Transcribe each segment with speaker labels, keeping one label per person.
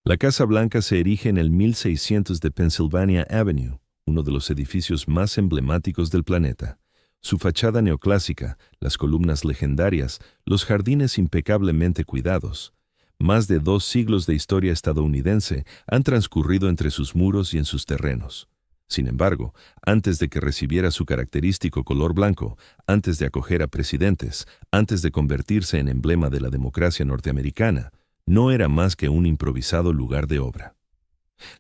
Speaker 1: La Casa Blanca se erige en el 1600 de Pennsylvania Avenue, uno de los edificios más emblemáticos del planeta. Su fachada neoclásica, las columnas legendarias, los jardines impecablemente cuidados. Más de 2 siglos de historia estadounidense han transcurrido entre sus muros y en sus terrenos. Sin embargo, antes de que recibiera su característico color blanco, antes de acoger a presidentes, antes de convertirse en emblema de la democracia norteamericana, no era más que un improvisado lugar de obra.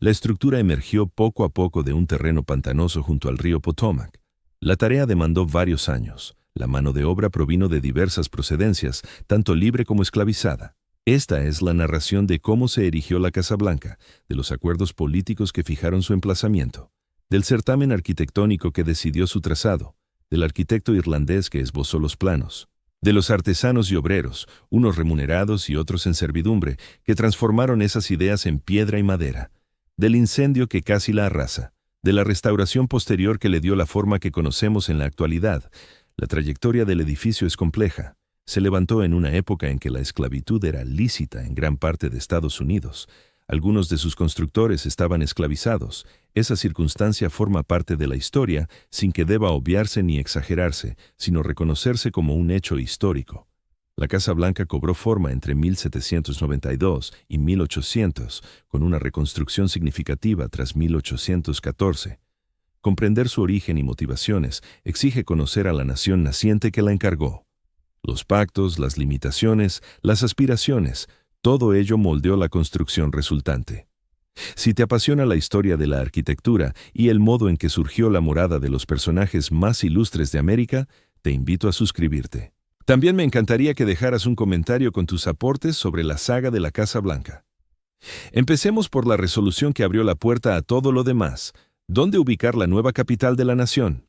Speaker 1: La estructura emergió poco a poco de un terreno pantanoso junto al río Potomac. La tarea demandó varios años. La mano de obra provino de diversas procedencias, tanto libre como esclavizada. Esta es la narración de cómo se erigió la Casa Blanca, de los acuerdos políticos que fijaron su emplazamiento, del certamen arquitectónico que decidió su trazado, del arquitecto irlandés que esbozó los planos, de los artesanos y obreros, unos remunerados y otros en servidumbre, que transformaron esas ideas en piedra y madera, del incendio que casi la arrasa, de la restauración posterior que le dio la forma que conocemos en la actualidad. La trayectoria del edificio es compleja. Se levantó en una época en que la esclavitud era lícita en gran parte de Estados Unidos. Algunos de sus constructores estaban esclavizados. Esa circunstancia forma parte de la historia sin que deba obviarse ni exagerarse, sino reconocerse como un hecho histórico. La Casa Blanca cobró forma entre 1792 y 1800, con una reconstrucción significativa tras 1814. Comprender su origen y motivaciones exige conocer a la nación naciente que la encargó. Los pactos, las limitaciones, las aspiraciones, todo ello moldeó la construcción resultante. Si te apasiona la historia de la arquitectura y el modo en que surgió la morada de los personajes más ilustres de América, te invito a suscribirte. También me encantaría que dejaras un comentario con tus aportes sobre la saga de la Casa Blanca. Empecemos por la resolución que abrió la puerta a todo lo demás. ¿Dónde ubicar la nueva capital de la nación?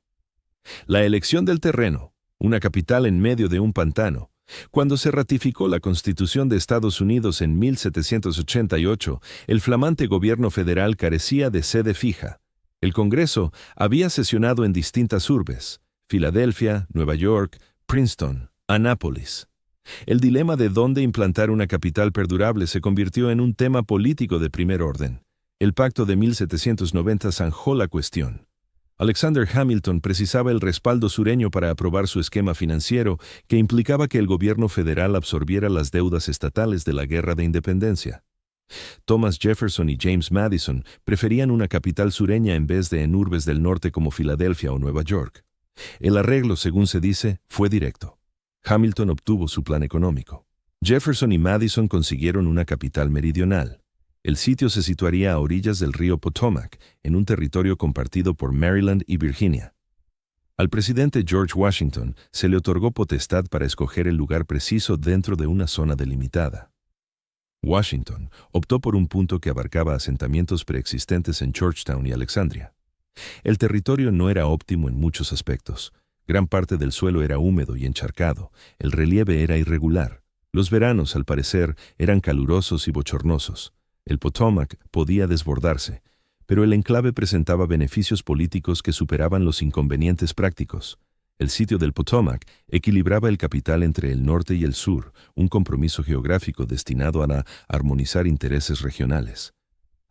Speaker 1: La elección del terreno, una capital en medio de un pantano. Cuando se ratificó la Constitución de Estados Unidos en 1788, el flamante gobierno federal carecía de sede fija. El Congreso había sesionado en distintas urbes: Filadelfia, Nueva York, Princeton, Annapolis. El dilema de dónde implantar una capital perdurable se convirtió en un tema político de primer orden. El Pacto de 1790 zanjó la cuestión. Alexander Hamilton precisaba el respaldo sureño para aprobar su esquema financiero, que implicaba que el gobierno federal absorbiera las deudas estatales de la Guerra de Independencia. Thomas Jefferson y James Madison preferían una capital sureña en vez de en urbes del norte como Filadelfia o Nueva York. El arreglo, según se dice, fue directo. Hamilton obtuvo su plan económico. Jefferson y Madison consiguieron una capital meridional. El sitio se situaría a orillas del río Potomac, en un territorio compartido por Maryland y Virginia. Al presidente George Washington se le otorgó potestad para escoger el lugar preciso dentro de una zona delimitada. Washington optó por un punto que abarcaba asentamientos preexistentes en Georgetown y Alexandria. El territorio no era óptimo en muchos aspectos. Gran parte del suelo era húmedo y encharcado. El relieve era irregular. Los veranos, al parecer, eran calurosos y bochornosos. El Potomac podía desbordarse, pero el enclave presentaba beneficios políticos que superaban los inconvenientes prácticos. El sitio del Potomac equilibraba el capital entre el norte y el sur, un compromiso geográfico destinado a armonizar intereses regionales.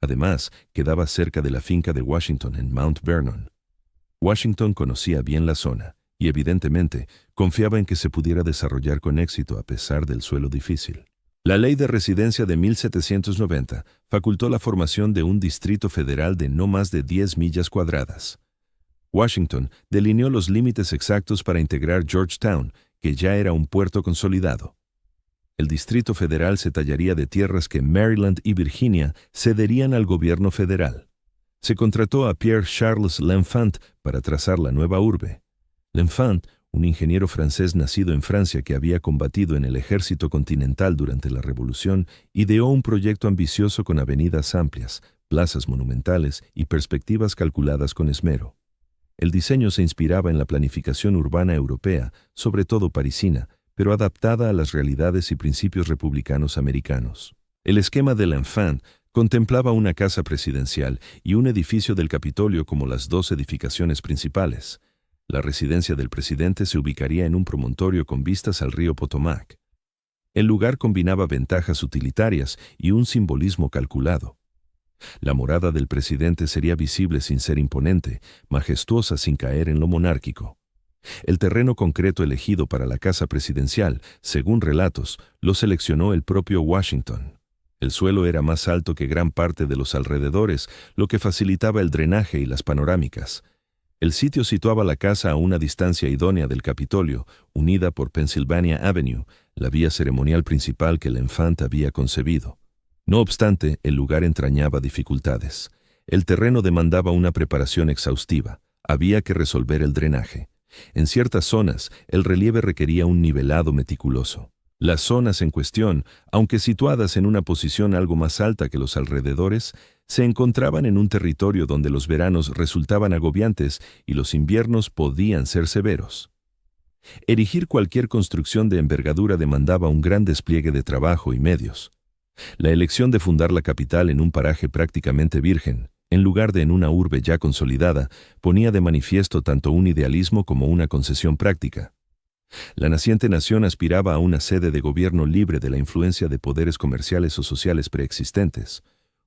Speaker 1: Además, quedaba cerca de la finca de Washington en Mount Vernon. Washington conocía bien la zona y, evidentemente, confiaba en que se pudiera desarrollar con éxito a pesar del suelo difícil. La Ley de Residencia de 1790 facultó la formación de un distrito federal de no más de 10 millas cuadradas. Washington delineó los límites exactos para integrar Georgetown, que ya era un puerto consolidado. El Distrito Federal se tallaría de tierras que Maryland y Virginia cederían al gobierno federal. Se contrató a Pierre Charles L'Enfant para trazar la nueva urbe. L'Enfant, un ingeniero francés nacido en Francia que había combatido en el ejército continental durante la Revolución, ideó un proyecto ambicioso con avenidas amplias, plazas monumentales y perspectivas calculadas con esmero. El diseño se inspiraba en la planificación urbana europea, sobre todo parisina, pero adaptada a las realidades y principios republicanos americanos. El esquema de L'Enfant contemplaba una casa presidencial y un edificio del Capitolio como las 2 edificaciones principales. La residencia del presidente se ubicaría en un promontorio con vistas al río Potomac. El lugar combinaba ventajas utilitarias y un simbolismo calculado. La morada del presidente sería visible sin ser imponente, majestuosa sin caer en lo monárquico. El terreno concreto elegido para la casa presidencial, según relatos, lo seleccionó el propio Washington. El suelo era más alto que gran parte de los alrededores, lo que facilitaba el drenaje y las panorámicas. El sitio situaba la casa a una distancia idónea del Capitolio, unida por Pennsylvania Avenue, la vía ceremonial principal que el infante había concebido. No obstante, el lugar entrañaba dificultades. El terreno demandaba una preparación exhaustiva. Había que resolver el drenaje. En ciertas zonas, el relieve requería un nivelado meticuloso. Las zonas en cuestión, aunque situadas en una posición algo más alta que los alrededores, se encontraban en un territorio donde los veranos resultaban agobiantes y los inviernos podían ser severos. Erigir cualquier construcción de envergadura demandaba un gran despliegue de trabajo y medios. La elección de fundar la capital en un paraje prácticamente virgen, en lugar de en una urbe ya consolidada, ponía de manifiesto tanto un idealismo como una concesión práctica. La naciente nación aspiraba a una sede de gobierno libre de la influencia de poderes comerciales o sociales preexistentes.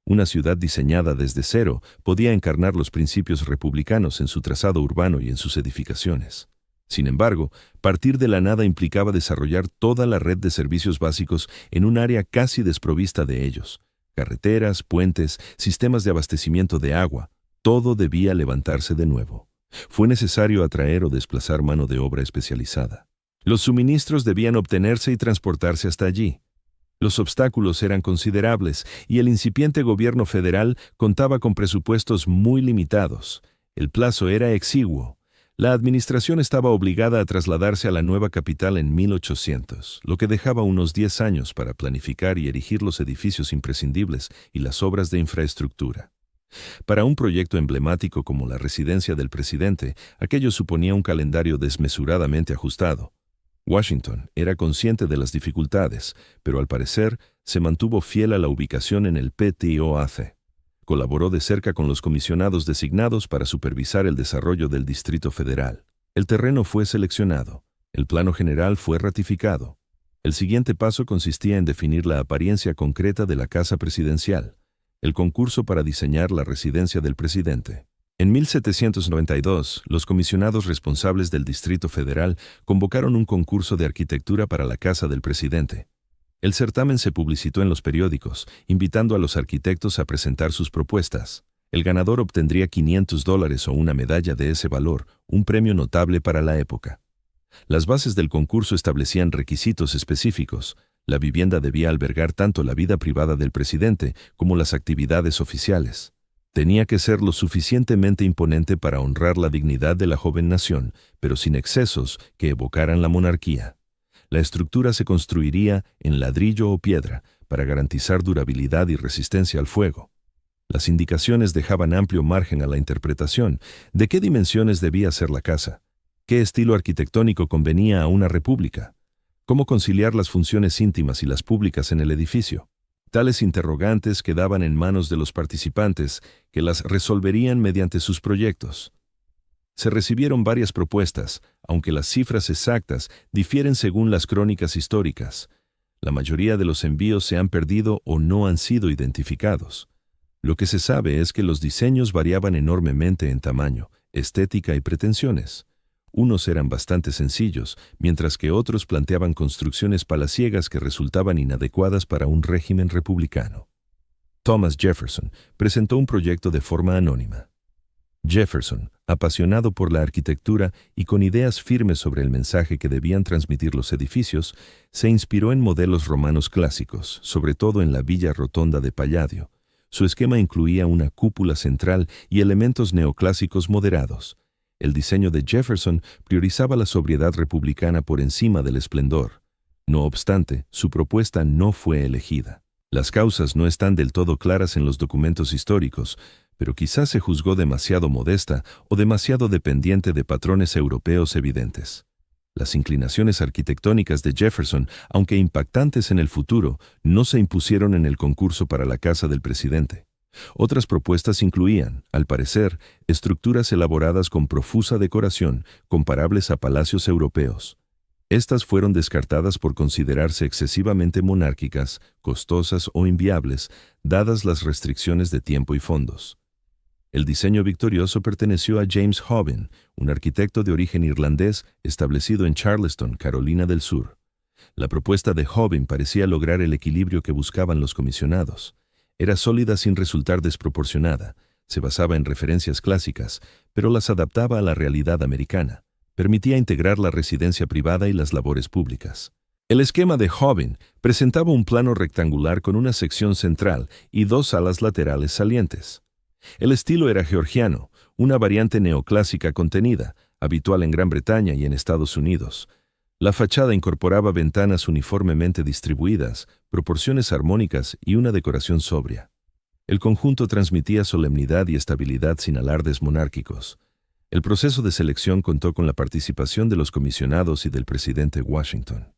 Speaker 1: Una ciudad diseñada desde cero podía encarnar los principios republicanos en su trazado urbano y en sus edificaciones. Sin embargo, partir de la nada implicaba desarrollar toda la red de servicios básicos en un área casi desprovista de ellos. Carreteras, puentes, sistemas de abastecimiento de agua, todo debía levantarse de nuevo. Fue necesario atraer o desplazar mano de obra especializada. Los suministros debían obtenerse y transportarse hasta allí. Los obstáculos eran considerables y el incipiente gobierno federal contaba con presupuestos muy limitados. El plazo era exiguo. La administración estaba obligada a trasladarse a la nueva capital en 1800, lo que dejaba unos 10 años para planificar y erigir los edificios imprescindibles y las obras de infraestructura. Para un proyecto emblemático como la residencia del presidente, aquello suponía un calendario desmesuradamente ajustado. Washington era consciente de las dificultades, pero al parecer se mantuvo fiel a la ubicación en el PTOAC. Colaboró de cerca con los comisionados designados para supervisar el desarrollo del Distrito Federal. El terreno fue seleccionado. El plano general fue ratificado. El siguiente paso consistía en definir la apariencia concreta de la casa presidencial. El concurso para diseñar la residencia del presidente. En 1792, los comisionados responsables del Distrito Federal convocaron un concurso de arquitectura para la casa del presidente. El certamen se publicitó en los periódicos, invitando a los arquitectos a presentar sus propuestas. El ganador obtendría $500 o una medalla de ese valor, un premio notable para la época. Las bases del concurso establecían requisitos específicos. La vivienda debía albergar tanto la vida privada del presidente como las actividades oficiales. Tenía que ser lo suficientemente imponente para honrar la dignidad de la joven nación, pero sin excesos que evocaran la monarquía. La estructura se construiría en ladrillo o piedra para garantizar durabilidad y resistencia al fuego. Las indicaciones dejaban amplio margen a la interpretación de qué dimensiones debía ser la casa, qué estilo arquitectónico convenía a una república, cómo conciliar las funciones íntimas y las públicas en el edificio. Tales interrogantes quedaban en manos de los participantes, que las resolverían mediante sus proyectos. Se recibieron varias propuestas, aunque las cifras exactas difieren según las crónicas históricas. La mayoría de los envíos se han perdido o no han sido identificados. Lo que se sabe es que los diseños variaban enormemente en tamaño, estética y pretensiones. Unos eran bastante sencillos, mientras que otros planteaban construcciones palaciegas que resultaban inadecuadas para un régimen republicano. Thomas Jefferson presentó un proyecto de forma anónima. Jefferson, apasionado por la arquitectura y con ideas firmes sobre el mensaje que debían transmitir los edificios, se inspiró en modelos romanos clásicos, sobre todo en la Villa Rotonda de Palladio. Su esquema incluía una cúpula central y elementos neoclásicos moderados. El diseño de Jefferson priorizaba la sobriedad republicana por encima del esplendor. No obstante, su propuesta no fue elegida. Las causas no están del todo claras en los documentos históricos, pero quizás se juzgó demasiado modesta o demasiado dependiente de patrones europeos evidentes. Las inclinaciones arquitectónicas de Jefferson, aunque impactantes en el futuro, no se impusieron en el concurso para la casa del presidente. Otras propuestas incluían, al parecer, estructuras elaboradas con profusa decoración, comparables a palacios europeos. Estas fueron descartadas por considerarse excesivamente monárquicas, costosas o inviables, dadas las restricciones de tiempo y fondos. El diseño victorioso perteneció a James Hoban, un arquitecto de origen irlandés establecido en Charleston, Carolina del Sur. La propuesta de Hoban parecía lograr el equilibrio que buscaban los comisionados. Era sólida sin resultar desproporcionada, se basaba en referencias clásicas, pero las adaptaba a la realidad americana. Permitía integrar la residencia privada y las labores públicas. El esquema de Hoban presentaba un plano rectangular con una sección central y dos alas laterales salientes. El estilo era georgiano, una variante neoclásica contenida, habitual en Gran Bretaña y en Estados Unidos. La fachada incorporaba ventanas uniformemente distribuidas, proporciones armónicas y una decoración sobria. El conjunto transmitía solemnidad y estabilidad sin alardes monárquicos. El proceso de selección contó con la participación de los comisionados y del presidente Washington.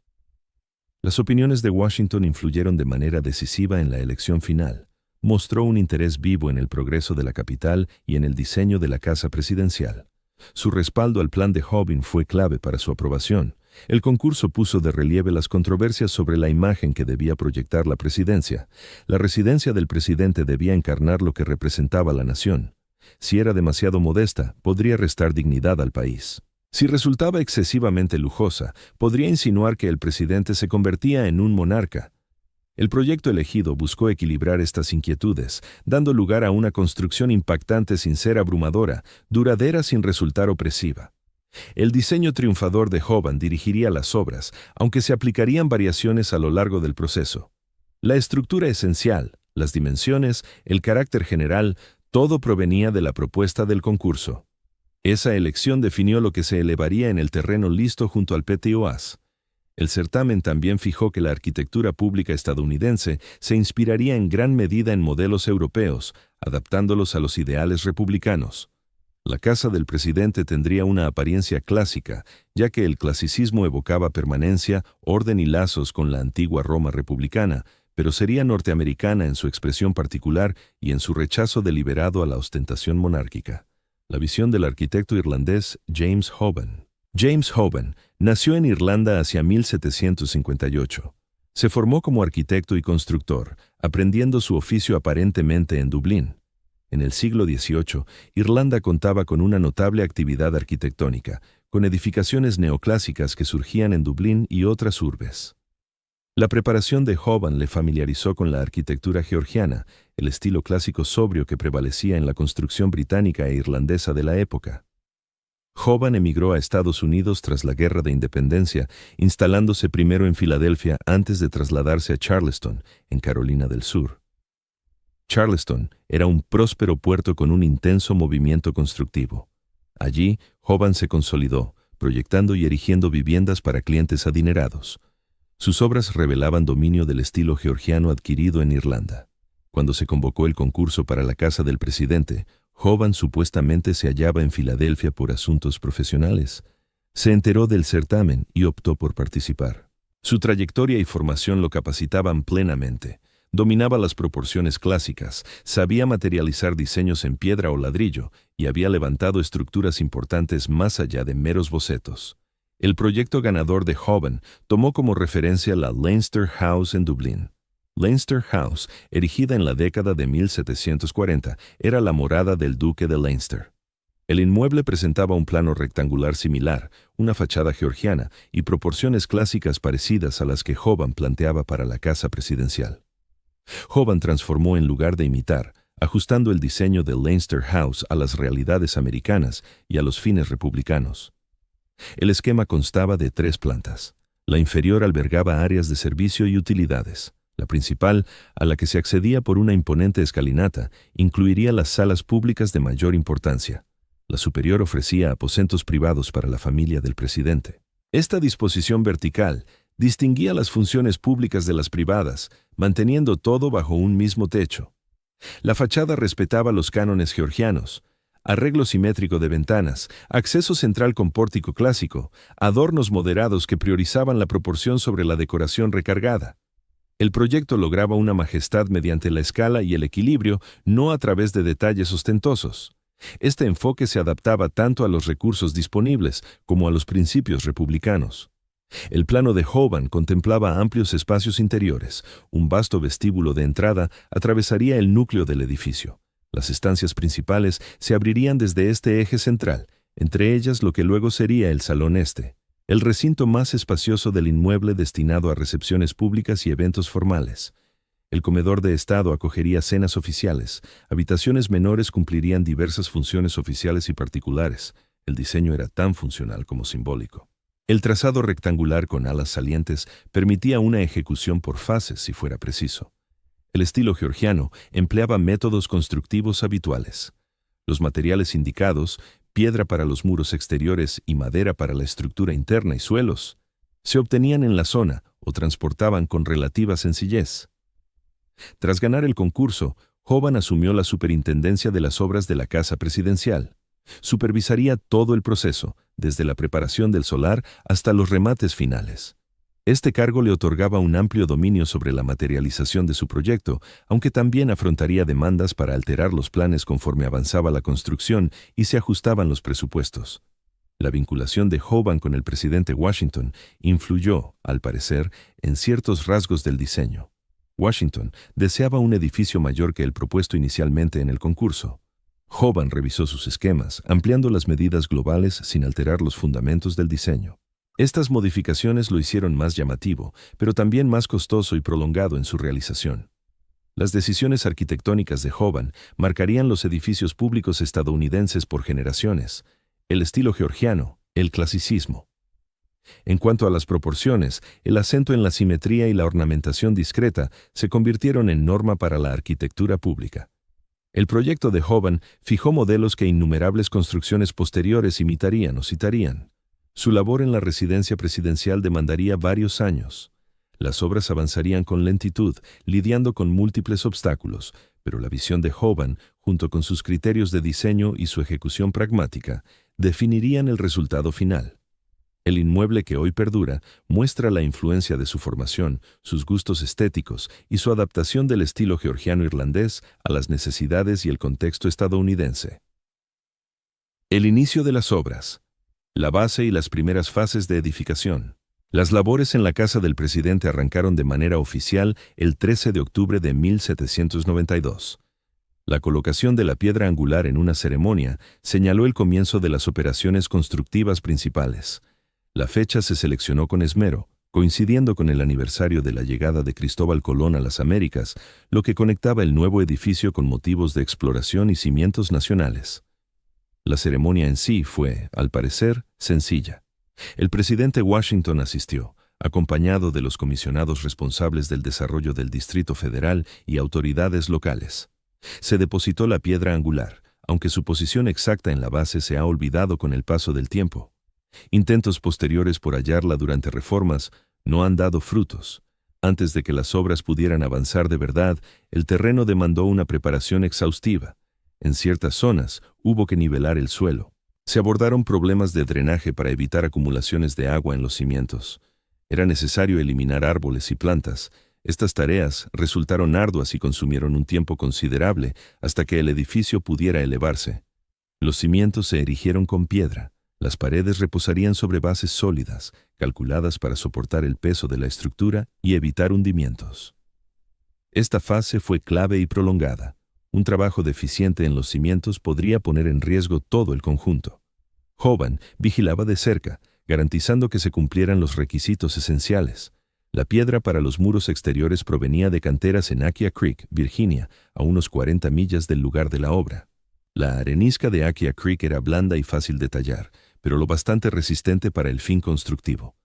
Speaker 1: Las opiniones de Washington influyeron de manera decisiva en la elección final. Mostró un interés vivo en el progreso de la capital y en el diseño de la casa presidencial. Su respaldo al plan de Hoban fue clave para su aprobación. El concurso puso de relieve las controversias sobre la imagen que debía proyectar la presidencia. La residencia del presidente debía encarnar lo que representaba la nación. Si era demasiado modesta, podría restar dignidad al país. Si resultaba excesivamente lujosa, podría insinuar que el presidente se convertía en un monarca. El proyecto elegido buscó equilibrar estas inquietudes, dando lugar a una construcción impactante sin ser abrumadora, duradera sin resultar opresiva. El diseño triunfador de Hoban dirigiría las obras, aunque se aplicarían variaciones a lo largo del proceso. La estructura esencial, las dimensiones, el carácter general, todo provenía de la propuesta del concurso. Esa elección definió lo que se elevaría en el terreno listo junto al PTOAS. El certamen también fijó que la arquitectura pública estadounidense se inspiraría en gran medida en modelos europeos, adaptándolos a los ideales republicanos. La casa del presidente tendría una apariencia clásica, ya que el clasicismo evocaba permanencia, orden y lazos con la antigua Roma republicana, pero sería norteamericana en su expresión particular y en su rechazo deliberado a la ostentación monárquica. La visión del arquitecto irlandés James Hoban. James Hoban nació en Irlanda hacia 1758. Se formó como arquitecto y constructor, aprendiendo su oficio aparentemente en Dublín. En el siglo XVIII, Irlanda contaba con una notable actividad arquitectónica, con edificaciones neoclásicas que surgían en Dublín y otras urbes. La preparación de Hoban le familiarizó con la arquitectura georgiana, el estilo clásico sobrio que prevalecía en la construcción británica e irlandesa de la época. Hoban emigró a Estados Unidos tras la Guerra de Independencia, instalándose primero en Filadelfia antes de trasladarse a Charleston, en Carolina del Sur. Charleston era un próspero puerto con un intenso movimiento constructivo. Allí, Hoban se consolidó, proyectando y erigiendo viviendas para clientes adinerados. Sus obras revelaban dominio del estilo georgiano adquirido en Irlanda. Cuando se convocó el concurso para la casa del presidente, Hoban supuestamente se hallaba en Filadelfia por asuntos profesionales. Se enteró del certamen y optó por participar. Su trayectoria y formación lo capacitaban plenamente. Dominaba las proporciones clásicas, sabía materializar diseños en piedra o ladrillo y había levantado estructuras importantes más allá de meros bocetos. El proyecto ganador de Hoban tomó como referencia la Leinster House en Dublín. Leinster House, erigida en la década de 1740, era la morada del duque de Leinster. El inmueble presentaba un plano rectangular similar, una fachada georgiana y proporciones clásicas parecidas a las que Hoban planteaba para la casa presidencial. Hoban transformó en lugar de imitar, ajustando el diseño de Leinster House a las realidades americanas y a los fines republicanos. El esquema constaba de 3 plantas. La inferior albergaba áreas de servicio y utilidades. La principal, a la que se accedía por una imponente escalinata, incluiría las salas públicas de mayor importancia. La superior ofrecía aposentos privados para la familia del presidente. Esta disposición vertical distinguía las funciones públicas de las privadas, manteniendo todo bajo un mismo techo. La fachada respetaba los cánones georgianos: arreglo simétrico de ventanas, acceso central con pórtico clásico, adornos moderados que priorizaban la proporción sobre la decoración recargada. El proyecto lograba una majestad mediante la escala y el equilibrio, no a través de detalles ostentosos. Este enfoque se adaptaba tanto a los recursos disponibles como a los principios republicanos. El plano de Hoban contemplaba amplios espacios interiores. Un vasto vestíbulo de entrada atravesaría el núcleo del edificio. Las estancias principales se abrirían desde este eje central, entre ellas lo que luego sería el Salón Este, el recinto más espacioso del inmueble destinado a recepciones públicas y eventos formales. El comedor de Estado acogería cenas oficiales, habitaciones menores cumplirían diversas funciones oficiales y particulares. El diseño era tan funcional como simbólico. El trazado rectangular con alas salientes permitía una ejecución por fases si fuera preciso. El estilo georgiano empleaba métodos constructivos habituales. Los materiales indicados, piedra para los muros exteriores y madera para la estructura interna y suelos, se obtenían en la zona o transportaban con relativa sencillez. Tras ganar el concurso, Hoban asumió la superintendencia de las obras de la Casa Presidencial. Supervisaría todo el proceso, desde la preparación del solar hasta los remates finales. Este cargo le otorgaba un amplio dominio sobre la materialización de su proyecto, aunque también afrontaría demandas para alterar los planes conforme avanzaba la construcción y se ajustaban los presupuestos. La vinculación de Hoban con el presidente Washington influyó, al parecer, en ciertos rasgos del diseño. Washington deseaba un edificio mayor que el propuesto inicialmente en el concurso. Hoban revisó sus esquemas, ampliando las medidas globales sin alterar los fundamentos del diseño. Estas modificaciones lo hicieron más llamativo, pero también más costoso y prolongado en su realización. Las decisiones arquitectónicas de Hoban marcarían los edificios públicos estadounidenses por generaciones, el estilo georgiano, el clasicismo. En cuanto a las proporciones, el acento en la simetría y la ornamentación discreta se convirtieron en norma para la arquitectura pública. El proyecto de Hoban fijó modelos que innumerables construcciones posteriores imitarían o citarían. Su labor en la residencia presidencial demandaría varios años. Las obras avanzarían con lentitud, lidiando con múltiples obstáculos, pero la visión de Hoban, junto con sus criterios de diseño y su ejecución pragmática, definirían el resultado final. El inmueble que hoy perdura muestra la influencia de su formación, sus gustos estéticos y su adaptación del estilo georgiano-irlandés a las necesidades y el contexto estadounidense. El inicio de las obras. La base y las primeras fases de edificación. Las labores en la casa del presidente arrancaron de manera oficial el 13 de octubre de 1792. La colocación de la piedra angular en una ceremonia señaló el comienzo de las operaciones constructivas principales. La fecha se seleccionó con esmero, coincidiendo con el aniversario de la llegada de Cristóbal Colón a las Américas, lo que conectaba el nuevo edificio con motivos de exploración y cimientos nacionales. La ceremonia en sí fue, al parecer, sencilla. El presidente Washington asistió, acompañado de los comisionados responsables del desarrollo del Distrito Federal y autoridades locales. Se depositó la piedra angular, aunque su posición exacta en la base se ha olvidado con el paso del tiempo. Intentos posteriores por hallarla durante reformas no han dado frutos. Antes de que las obras pudieran avanzar de verdad, el terreno demandó una preparación exhaustiva. En ciertas zonas hubo que nivelar el suelo. Se abordaron problemas de drenaje para evitar acumulaciones de agua en los cimientos. Era necesario eliminar árboles y plantas. Estas tareas resultaron arduas y consumieron un tiempo considerable hasta que el edificio pudiera elevarse. Los cimientos se erigieron con piedra. Las paredes reposarían sobre bases sólidas, calculadas para soportar el peso de la estructura y evitar hundimientos. Esta fase fue clave y prolongada. Un trabajo deficiente en los cimientos podría poner en riesgo todo el conjunto. Hoban vigilaba de cerca, garantizando que se cumplieran los requisitos esenciales. La piedra para los muros exteriores provenía de canteras en Aquia Creek, Virginia, a unos 40 millas del lugar de la obra. La arenisca de Aquia Creek era blanda y fácil de tallar, pero lo bastante resistente para el fin constructivo.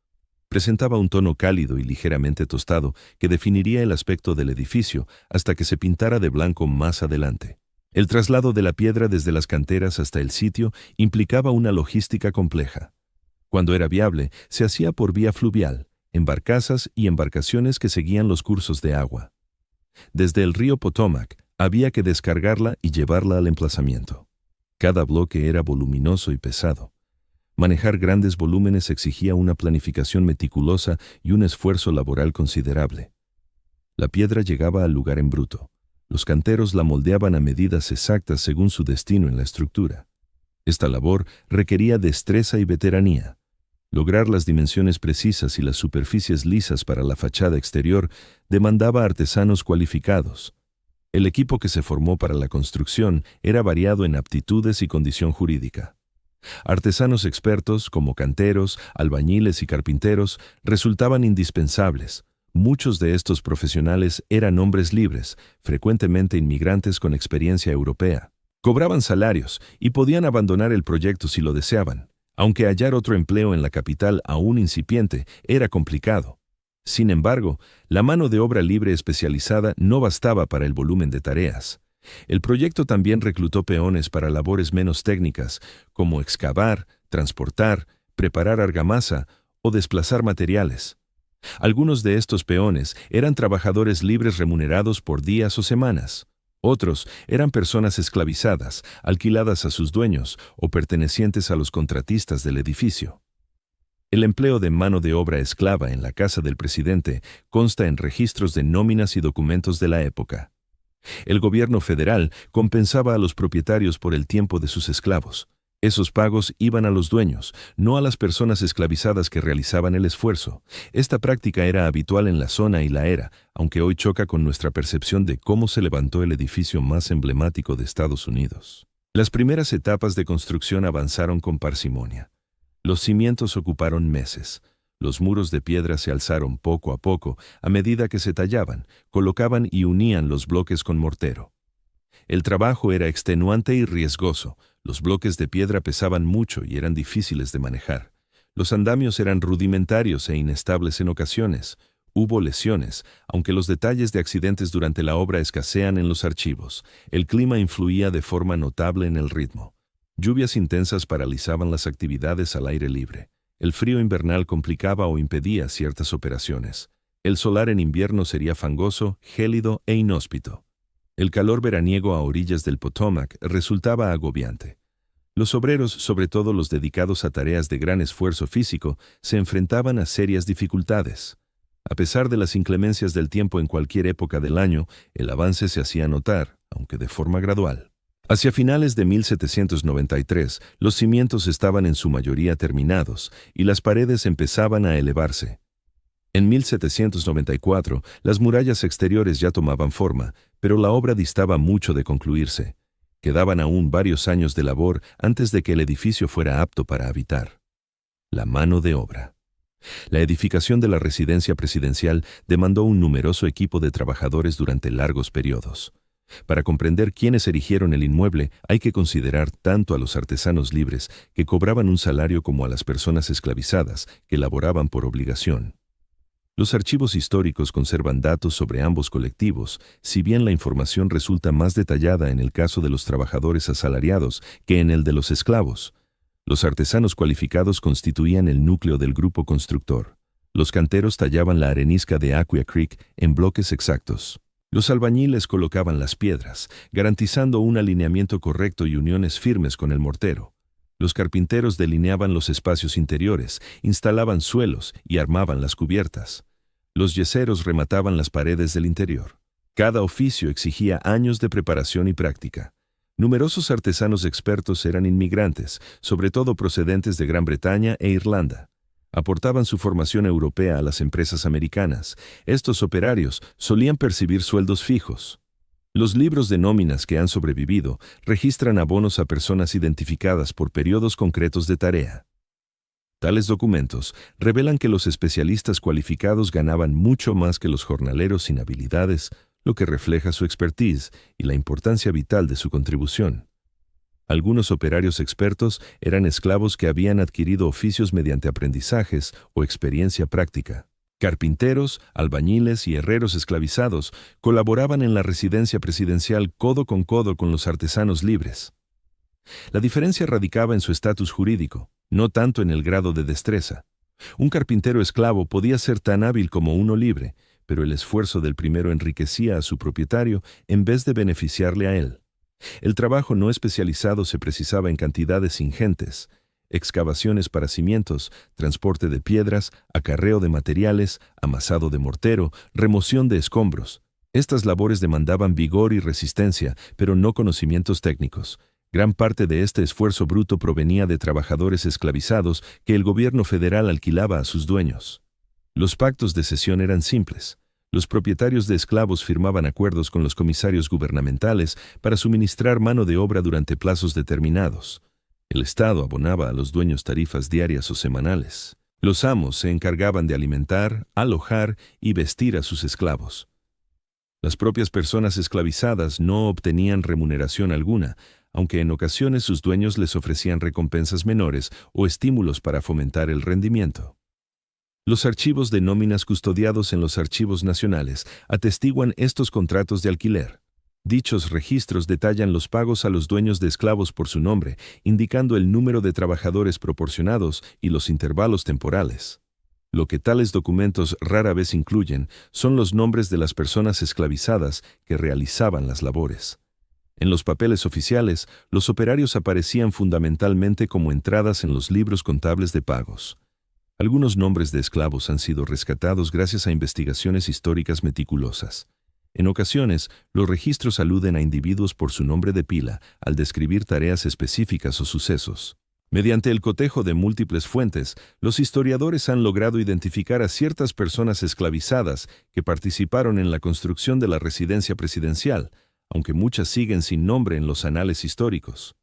Speaker 1: Presentaba un tono cálido y ligeramente tostado que definiría el aspecto del edificio hasta que se pintara de blanco más adelante. El traslado de la piedra desde las canteras hasta el sitio implicaba una logística compleja. Cuando era viable, se hacía por vía fluvial, en barcazas y embarcaciones que seguían los cursos de agua. Desde el río Potomac, había que descargarla y llevarla al emplazamiento. Cada bloque era voluminoso y pesado. Manejar grandes volúmenes exigía una planificación meticulosa y un esfuerzo laboral considerable. La piedra llegaba al lugar en bruto. Los canteros la moldeaban a medidas exactas según su destino en la estructura. Esta labor requería destreza y veteranía. Lograr las dimensiones precisas y las superficies lisas para la fachada exterior demandaba artesanos cualificados. El equipo que se formó para la construcción era variado en aptitudes y condición jurídica. Artesanos expertos, como canteros, albañiles y carpinteros, resultaban indispensables. Muchos de estos profesionales eran hombres libres, frecuentemente inmigrantes con experiencia europea. Cobraban salarios y podían abandonar el proyecto si lo deseaban, aunque hallar otro empleo en la capital aún incipiente era complicado. Sin embargo, la mano de obra libre especializada no bastaba para el volumen de tareas. El proyecto también reclutó peones para labores menos técnicas, como excavar, transportar, preparar argamasa o desplazar materiales. Algunos de estos peones eran trabajadores libres remunerados por días o semanas. Otros eran personas esclavizadas, alquiladas a sus dueños o pertenecientes a los contratistas del edificio. El empleo de mano de obra esclava en la casa del presidente consta en registros de nóminas y documentos de la época. El gobierno federal compensaba a los propietarios por el tiempo de sus esclavos. Esos pagos iban a los dueños, no a las personas esclavizadas que realizaban el esfuerzo. Esta práctica era habitual en la zona y la era, aunque hoy choca con nuestra percepción de cómo se levantó el edificio más emblemático de Estados Unidos. Las primeras etapas de construcción avanzaron con parsimonia. Los cimientos ocuparon meses. Los muros de piedra se alzaron poco a poco a medida que se tallaban, colocaban y unían los bloques con mortero. El trabajo era extenuante y riesgoso. Los bloques de piedra pesaban mucho y eran difíciles de manejar. Los andamios eran rudimentarios e inestables en ocasiones. Hubo lesiones, aunque los detalles de accidentes durante la obra escasean en los archivos. El clima influía de forma notable en el ritmo. Lluvias intensas paralizaban las actividades al aire libre. El frío invernal complicaba o impedía ciertas operaciones. El solar en invierno sería fangoso, gélido e inhóspito. El calor veraniego a orillas del Potomac resultaba agobiante. Los obreros, sobre todo los dedicados a tareas de gran esfuerzo físico, se enfrentaban a serias dificultades. A pesar de las inclemencias del tiempo en cualquier época del año, el avance se hacía notar, aunque de forma gradual. Hacia finales de 1793, los cimientos estaban en su mayoría terminados y las paredes empezaban a elevarse. En 1794, las murallas exteriores ya tomaban forma, pero la obra distaba mucho de concluirse. Quedaban aún varios años de labor antes de que el edificio fuera apto para habitar. La mano de obra. La edificación de la residencia presidencial demandó un numeroso equipo de trabajadores durante largos periodos. Para comprender quiénes erigieron el inmueble, hay que considerar tanto a los artesanos libres, que cobraban un salario, como a las personas esclavizadas, que laboraban por obligación. Los archivos históricos conservan datos sobre ambos colectivos, si bien la información resulta más detallada en el caso de los trabajadores asalariados que en el de los esclavos. Los artesanos cualificados constituían el núcleo del grupo constructor. Los canteros tallaban la arenisca de Aquia Creek en bloques exactos. Los albañiles colocaban las piedras, garantizando un alineamiento correcto y uniones firmes con el mortero. Los carpinteros delineaban los espacios interiores, instalaban suelos y armaban las cubiertas. Los yeseros remataban las paredes del interior. Cada oficio exigía años de preparación y práctica. Numerosos artesanos expertos eran inmigrantes, sobre todo procedentes de Gran Bretaña e Irlanda. Aportaban su formación europea a las empresas americanas. Estos operarios solían percibir sueldos fijos. Los libros de nóminas que han sobrevivido registran abonos a personas identificadas por periodos concretos de tarea. Tales documentos revelan que los especialistas cualificados ganaban mucho más que los jornaleros sin habilidades, lo que refleja su expertise y la importancia vital de su contribución. Algunos operarios expertos eran esclavos que habían adquirido oficios mediante aprendizajes o experiencia práctica. Carpinteros, albañiles y herreros esclavizados colaboraban en la residencia presidencial codo con los artesanos libres. La diferencia radicaba en su estatus jurídico, no tanto en el grado de destreza. Un carpintero esclavo podía ser tan hábil como uno libre, pero el esfuerzo del primero enriquecía a su propietario en vez de beneficiarle a él. El trabajo no especializado se precisaba en cantidades ingentes: excavaciones para cimientos, transporte de piedras, acarreo de materiales, amasado de mortero, remoción de escombros. Estas labores demandaban vigor y resistencia, pero no conocimientos técnicos. Gran parte de este esfuerzo bruto provenía de trabajadores esclavizados que el gobierno federal alquilaba a sus dueños. Los pactos de cesión eran simples. Los propietarios de esclavos firmaban acuerdos con los comisarios gubernamentales para suministrar mano de obra durante plazos determinados. El Estado abonaba a los dueños tarifas diarias o semanales. Los amos se encargaban de alimentar, alojar y vestir a sus esclavos. Las propias personas esclavizadas no obtenían remuneración alguna, aunque en ocasiones sus dueños les ofrecían recompensas menores o estímulos para fomentar el rendimiento. Los archivos de nóminas custodiados en los archivos nacionales atestiguan estos contratos de alquiler. Dichos registros detallan los pagos a los dueños de esclavos por su nombre, indicando el número de trabajadores proporcionados y los intervalos temporales. Lo que tales documentos rara vez incluyen son los nombres de las personas esclavizadas que realizaban las labores. En los papeles oficiales, los operarios aparecían fundamentalmente como entradas en los libros contables de pagos. Algunos nombres de esclavos han sido rescatados gracias a investigaciones históricas meticulosas. En ocasiones, los registros aluden a individuos por su nombre de pila al describir tareas específicas o sucesos. Mediante el cotejo de múltiples fuentes, los historiadores han logrado identificar a ciertas personas esclavizadas que participaron en la construcción de la residencia presidencial, aunque muchas siguen sin nombre en los anales históricos.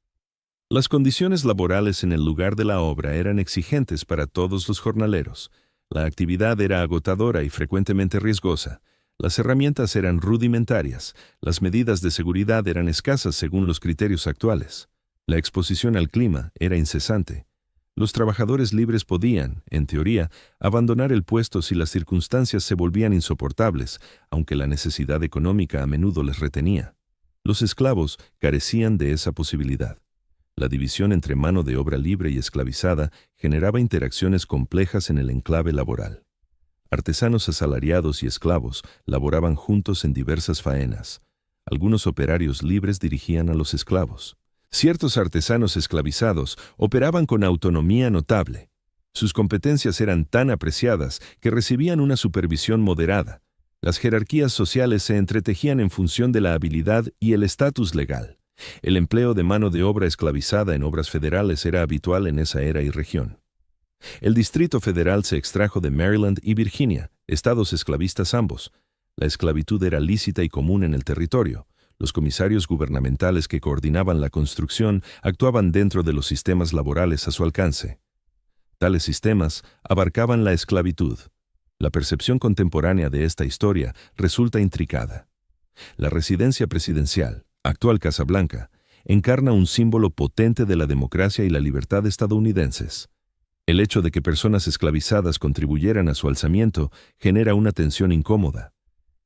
Speaker 1: Las condiciones laborales en el lugar de la obra eran exigentes para todos los jornaleros. La actividad era agotadora y frecuentemente riesgosa. Las herramientas eran rudimentarias. Las medidas de seguridad eran escasas según los criterios actuales. La exposición al clima era incesante. Los trabajadores libres podían, en teoría, abandonar el puesto si las circunstancias se volvían insoportables, aunque la necesidad económica a menudo les retenía. Los esclavos carecían de esa posibilidad. La división entre mano de obra libre y esclavizada generaba interacciones complejas en el enclave laboral. Artesanos asalariados y esclavos laboraban juntos en diversas faenas. Algunos operarios libres dirigían a los esclavos. Ciertos artesanos esclavizados operaban con autonomía notable. Sus competencias eran tan apreciadas que recibían una supervisión moderada. Las jerarquías sociales se entretejían en función de la habilidad y el estatus legal. El empleo de mano de obra esclavizada en obras federales era habitual en esa era y región. El Distrito Federal se extrajo de Maryland y Virginia, estados esclavistas ambos. La esclavitud era lícita y común en el territorio. Los comisarios gubernamentales que coordinaban la construcción actuaban dentro de los sistemas laborales a su alcance. Tales sistemas abarcaban la esclavitud. La percepción contemporánea de esta historia resulta intricada. La residencia presidencial, actual Casa Blanca, encarna un símbolo potente de la democracia y la libertad estadounidenses. El hecho de que personas esclavizadas contribuyeran a su alzamiento genera una tensión incómoda.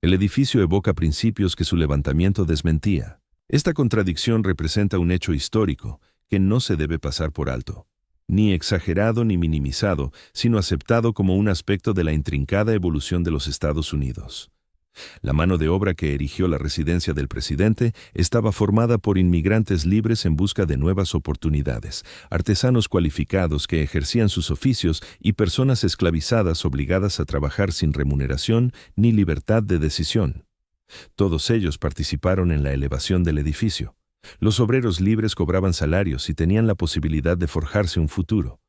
Speaker 1: El edificio evoca principios que su levantamiento desmentía. Esta contradicción representa un hecho histórico que no se debe pasar por alto, ni exagerado ni minimizado, sino aceptado como un aspecto de la intrincada evolución de los Estados Unidos. La mano de obra que erigió la residencia del presidente estaba formada por inmigrantes libres en busca de nuevas oportunidades, artesanos cualificados que ejercían sus oficios y personas esclavizadas obligadas a trabajar sin remuneración ni libertad de decisión. Todos ellos participaron en la elevación del edificio. Los obreros libres cobraban salarios y tenían la posibilidad de forjarse un futuro.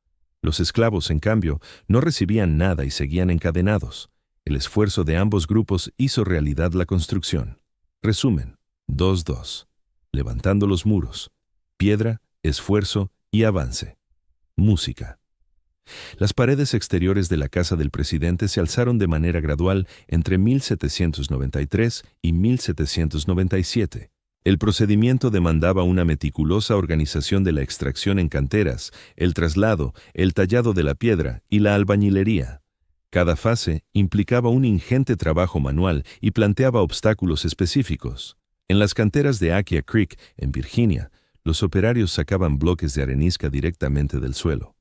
Speaker 1: Los esclavos, en cambio, no recibían nada y seguían encadenados. El esfuerzo de ambos grupos hizo realidad la construcción. Resumen: 2-2. Levantando los muros. Piedra, esfuerzo y avance. Música. Las paredes exteriores de la casa del presidente se alzaron de manera gradual entre 1793 y 1797. El procedimiento demandaba una meticulosa organización de la extracción en canteras, el traslado, el tallado de la piedra y la albañilería. Cada fase implicaba un ingente trabajo manual y planteaba obstáculos específicos. En las canteras de Aquia Creek, en Virginia, los operarios sacaban bloques de arenisca directamente del suelo.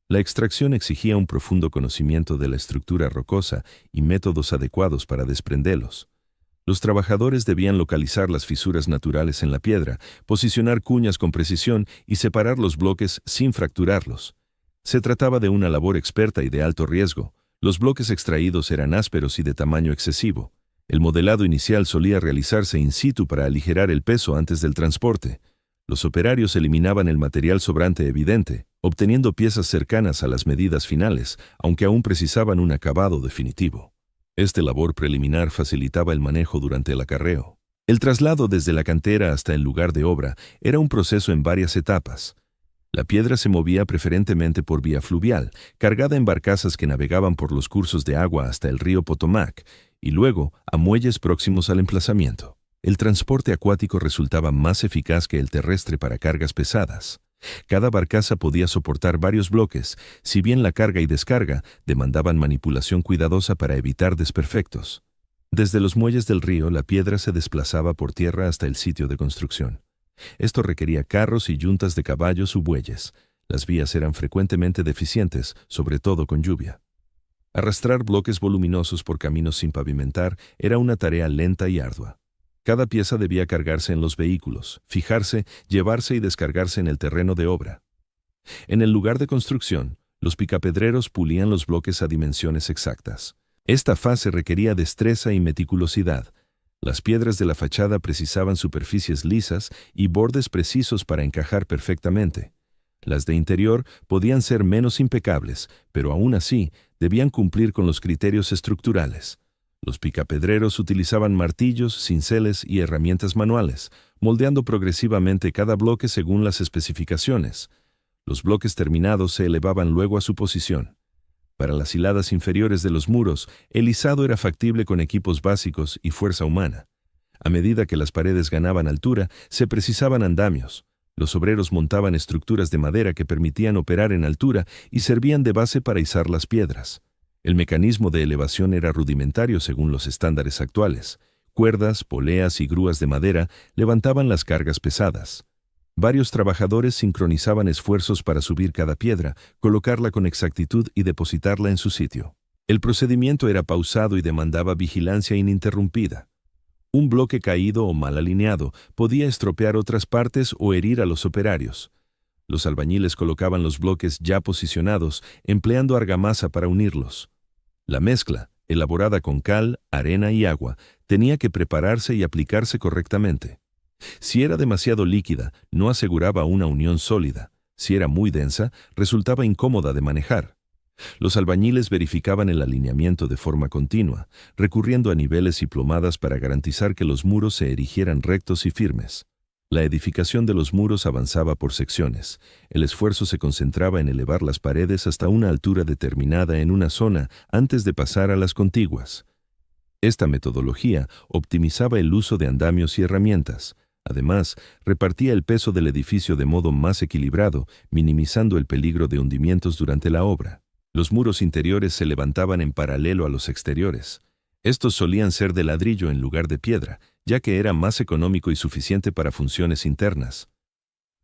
Speaker 1: La extracción exigía un profundo conocimiento de la estructura rocosa y métodos adecuados para desprenderlos. Los trabajadores debían localizar las fisuras naturales en la piedra, posicionar cuñas con precisión y separar los bloques sin fracturarlos. Se trataba de una labor experta y de alto riesgo. Los bloques extraídos eran ásperos y de tamaño excesivo. El modelado inicial solía realizarse in situ para aligerar el peso antes del transporte. Los operarios eliminaban el material sobrante evidente, obteniendo piezas cercanas a las medidas finales, aunque aún precisaban un acabado definitivo. Esta labor preliminar facilitaba el manejo durante el acarreo. El traslado desde la cantera hasta el lugar de obra era un proceso en varias etapas. La piedra se movía preferentemente por vía fluvial, cargada en barcazas que navegaban por los cursos de agua hasta el río Potomac, y luego a muelles próximos al emplazamiento. El transporte acuático resultaba más eficaz que el terrestre para cargas pesadas. Cada barcaza podía soportar varios bloques, si bien la carga y descarga demandaban manipulación cuidadosa para evitar desperfectos. Desde los muelles del río, la piedra se desplazaba por tierra hasta el sitio de construcción. Esto requería carros y yuntas de caballos u bueyes. Las vías eran frecuentemente deficientes, sobre todo con lluvia. Arrastrar bloques voluminosos por caminos sin pavimentar era una tarea lenta y ardua. Cada pieza debía cargarse en los vehículos, fijarse, llevarse y descargarse en el terreno de obra. En el lugar de construcción, los picapedreros pulían los bloques a dimensiones exactas. Esta fase requería destreza y meticulosidad. Las piedras de la fachada precisaban superficies lisas y bordes precisos para encajar perfectamente. Las de interior podían ser menos impecables, pero aún así debían cumplir con los criterios estructurales. Los picapedreros utilizaban martillos, cinceles y herramientas manuales, moldeando progresivamente cada bloque según las especificaciones. Los bloques terminados se elevaban luego a su posición. Para las hiladas inferiores de los muros, el izado era factible con equipos básicos y fuerza humana. A medida que las paredes ganaban altura, se precisaban andamios. Los obreros montaban estructuras de madera que permitían operar en altura y servían de base para izar las piedras. El mecanismo de elevación era rudimentario según los estándares actuales. Cuerdas, poleas y grúas de madera levantaban las cargas pesadas. Varios trabajadores sincronizaban esfuerzos para subir cada piedra, colocarla con exactitud y depositarla en su sitio. El procedimiento era pausado y demandaba vigilancia ininterrumpida. Un bloque caído o mal alineado podía estropear otras partes o herir a los operarios. Los albañiles colocaban los bloques ya posicionados, empleando argamasa para unirlos. La mezcla, elaborada con cal, arena y agua, tenía que prepararse y aplicarse correctamente. Si era demasiado líquida, no aseguraba una unión sólida. Si era muy densa, resultaba incómoda de manejar. Los albañiles verificaban el alineamiento de forma continua, recurriendo a niveles y plomadas para garantizar que los muros se erigieran rectos y firmes. La edificación de los muros avanzaba por secciones. El esfuerzo se concentraba en elevar las paredes hasta una altura determinada en una zona antes de pasar a las contiguas. Esta metodología optimizaba el uso de andamios y herramientas. Además, repartía el peso del edificio de modo más equilibrado, minimizando el peligro de hundimientos durante la obra. Los muros interiores se levantaban en paralelo a los exteriores. Estos solían ser de ladrillo en lugar de piedra, ya que era más económico y suficiente para funciones internas.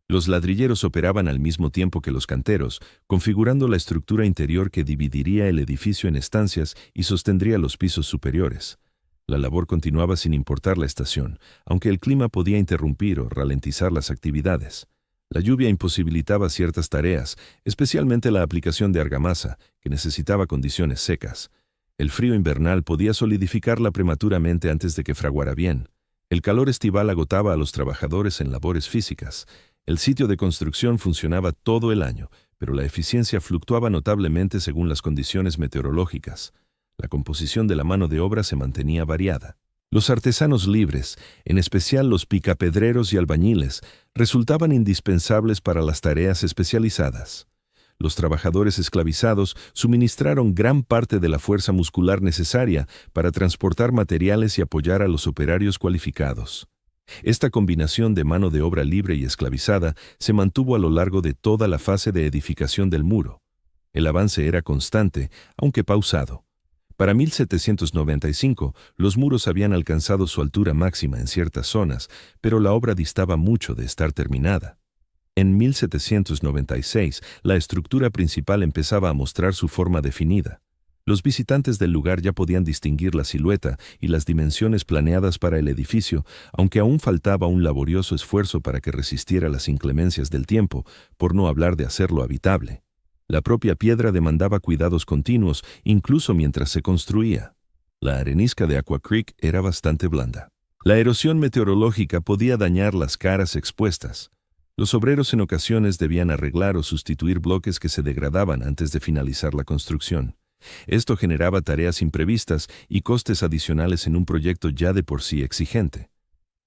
Speaker 1: Los ladrilleros operaban al mismo tiempo que los canteros, configurando la estructura interior que dividiría el edificio en estancias y sostendría los pisos superiores. La labor continuaba sin importar la estación, aunque el clima podía interrumpir o ralentizar las actividades. La lluvia imposibilitaba ciertas tareas, especialmente la aplicación de argamasa, que necesitaba condiciones secas. El frío invernal podía solidificarla prematuramente antes de que fraguara bien. El calor estival agotaba a los trabajadores en labores físicas. El sitio de construcción funcionaba todo el año, pero la eficiencia fluctuaba notablemente según las condiciones meteorológicas. La composición de la mano de obra se mantenía variada. Los artesanos libres, en especial los picapedreros y albañiles, resultaban indispensables para las tareas especializadas. Los trabajadores esclavizados suministraron gran parte de la fuerza muscular necesaria para transportar materiales y apoyar a los operarios cualificados. Esta combinación de mano de obra libre y esclavizada se mantuvo a lo largo de toda la fase de edificación del muro. El avance era constante, aunque pausado. Para 1795, los muros habían alcanzado su altura máxima en ciertas zonas, pero la obra distaba mucho de estar terminada. En 1796, la estructura principal empezaba a mostrar su forma definida. Los visitantes del lugar ya podían distinguir la silueta y las dimensiones planeadas para el edificio, aunque aún faltaba un laborioso esfuerzo para que resistiera las inclemencias del tiempo, por no hablar de hacerlo habitable. La propia piedra demandaba cuidados continuos, incluso mientras se construía. La arenisca de Aqua Creek era bastante blanda. La erosión meteorológica podía dañar las caras expuestas. Los obreros en ocasiones debían arreglar o sustituir bloques que se degradaban antes de finalizar la construcción. Esto generaba tareas imprevistas y costes adicionales en un proyecto ya de por sí exigente.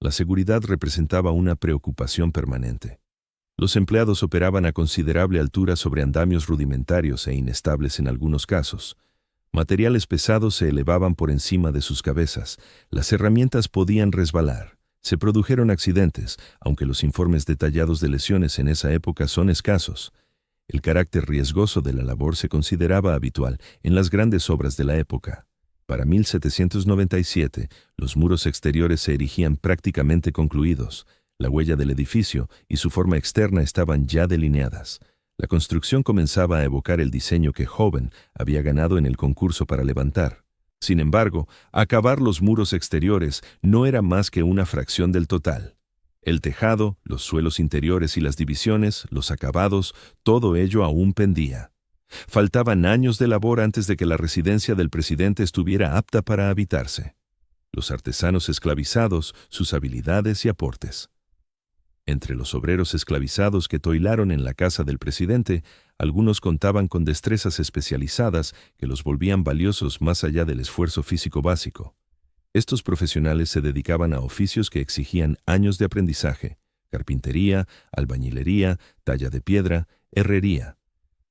Speaker 1: La seguridad representaba una preocupación permanente. Los empleados operaban a considerable altura sobre andamios rudimentarios e inestables en algunos casos. Materiales pesados se elevaban por encima de sus cabezas. Las herramientas podían resbalar. Se produjeron accidentes, aunque los informes detallados de lesiones en esa época son escasos. El carácter riesgoso de la labor se consideraba habitual en las grandes obras de la época. Para 1797, los muros exteriores se erigían prácticamente concluidos. La huella del edificio y su forma externa estaban ya delineadas. La construcción comenzaba a evocar el diseño que Hoven había ganado en el concurso para levantar. Sin embargo, acabar los muros exteriores no era más que una fracción del total. El tejado, los suelos interiores y las divisiones, los acabados, todo ello aún pendía. Faltaban años de labor antes de que la residencia del presidente estuviera apta para habitarse. Los artesanos esclavizados, sus habilidades y aportes. Entre los obreros esclavizados que toilaron en la casa del presidente, algunos contaban con destrezas especializadas que los volvían valiosos más allá del esfuerzo físico básico. Estos profesionales se dedicaban a oficios que exigían años de aprendizaje: carpintería, albañilería, talla de piedra, herrería.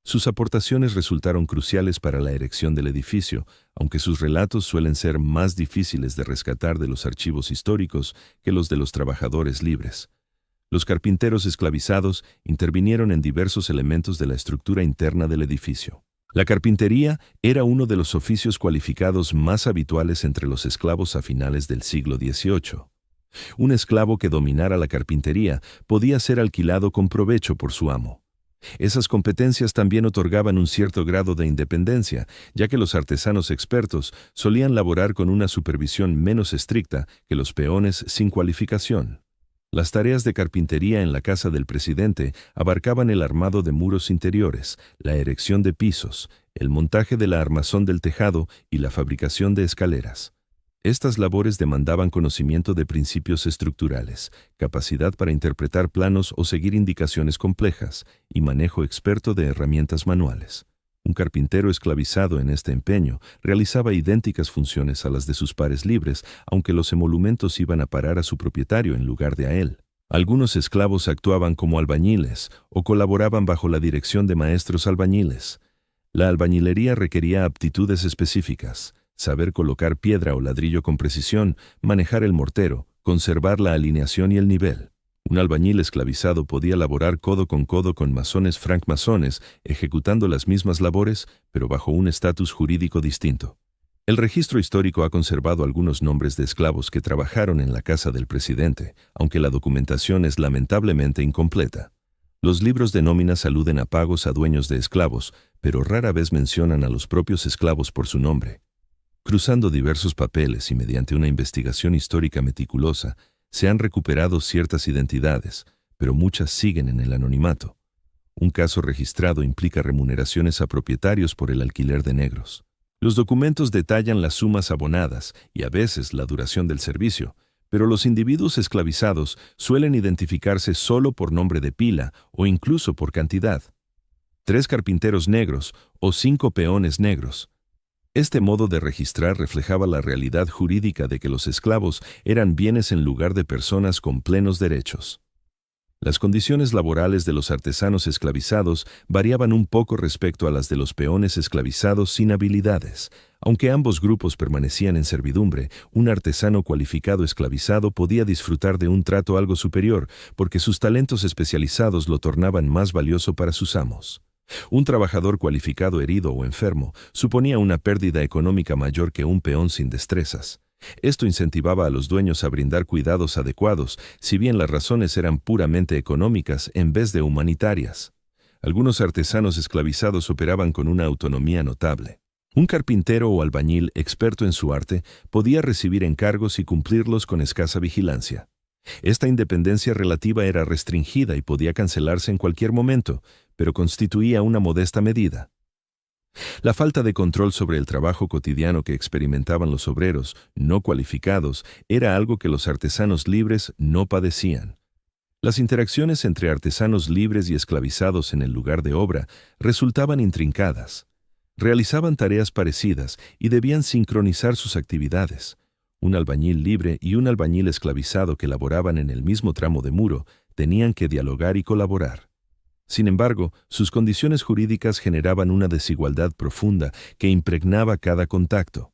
Speaker 1: Sus aportaciones resultaron cruciales para la erección del edificio, aunque sus relatos suelen ser más difíciles de rescatar de los archivos históricos que los de los trabajadores libres. Los carpinteros esclavizados intervinieron en diversos elementos de la estructura interna del edificio. La carpintería era uno de los oficios cualificados más habituales entre los esclavos a finales del siglo XVIII. Un esclavo que dominara la carpintería podía ser alquilado con provecho por su amo. Esas competencias también otorgaban un cierto grado de independencia, ya que los artesanos expertos solían laborar con una supervisión menos estricta que los peones sin cualificación. Las tareas de carpintería en la casa del presidente abarcaban el armado de muros interiores, la erección de pisos, el montaje de la armazón del tejado y la fabricación de escaleras. Estas labores demandaban conocimiento de principios estructurales, capacidad para interpretar planos o seguir indicaciones complejas, y manejo experto de herramientas manuales. Un carpintero esclavizado en este empeño realizaba idénticas funciones a las de sus pares libres, aunque los emolumentos iban a parar a su propietario en lugar de a él. Algunos esclavos actuaban como albañiles o colaboraban bajo la dirección de maestros albañiles. La albañilería requería aptitudes específicas: saber colocar piedra o ladrillo con precisión, manejar el mortero, conservar la alineación y el nivel. Un albañil esclavizado podía laborar codo con masones francmasones, ejecutando las mismas labores, pero bajo un estatus jurídico distinto. El registro histórico ha conservado algunos nombres de esclavos que trabajaron en la casa del presidente, aunque la documentación es lamentablemente incompleta. Los libros de nóminas aluden a pagos a dueños de esclavos, pero rara vez mencionan a los propios esclavos por su nombre. Cruzando diversos papeles y mediante una investigación histórica meticulosa, se han recuperado ciertas identidades, pero muchas siguen en el anonimato. Un caso registrado implica remuneraciones a propietarios por el alquiler de negros. Los documentos detallan las sumas abonadas y a veces la duración del servicio, pero los individuos esclavizados suelen identificarse solo por nombre de pila o incluso por cantidad. 3 carpinteros negros o 5 peones negros. Este modo de registrar reflejaba la realidad jurídica de que los esclavos eran bienes en lugar de personas con plenos derechos. Las condiciones laborales de los artesanos esclavizados variaban un poco respecto a las de los peones esclavizados sin habilidades. Aunque ambos grupos permanecían en servidumbre, un artesano cualificado esclavizado podía disfrutar de un trato algo superior, porque sus talentos especializados lo tornaban más valioso para sus amos. Un trabajador cualificado herido o enfermo suponía una pérdida económica mayor que un peón sin destrezas. Esto incentivaba a los dueños a brindar cuidados adecuados, si bien las razones eran puramente económicas en vez de humanitarias. Algunos artesanos esclavizados operaban con una autonomía notable. Un carpintero o albañil experto en su arte podía recibir encargos y cumplirlos con escasa vigilancia. Esta independencia relativa era restringida y podía cancelarse en cualquier momento, pero constituía una modesta medida. La falta de control sobre el trabajo cotidiano que experimentaban los obreros no cualificados era algo que los artesanos libres no padecían. Las interacciones entre artesanos libres y esclavizados en el lugar de obra resultaban intrincadas. Realizaban tareas parecidas y debían sincronizar sus actividades. Un albañil libre y un albañil esclavizado que laboraban en el mismo tramo de muro tenían que dialogar y colaborar. Sin embargo, sus condiciones jurídicas generaban una desigualdad profunda que impregnaba cada contacto.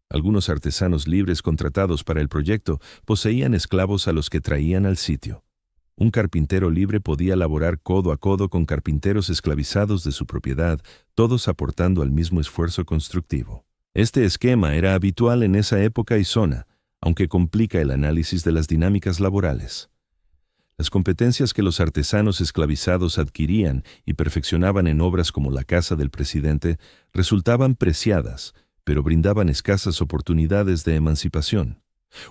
Speaker 1: Algunos artesanos libres contratados para el proyecto poseían esclavos a los que traían al sitio. Un carpintero libre podía laborar codo a codo con carpinteros esclavizados de su propiedad, todos aportando al mismo esfuerzo constructivo. Este esquema era habitual en esa época y zona, aunque complica el análisis de las dinámicas laborales. Las competencias que los artesanos esclavizados adquirían y perfeccionaban en obras como la casa del presidente resultaban preciadas, pero brindaban escasas oportunidades de emancipación.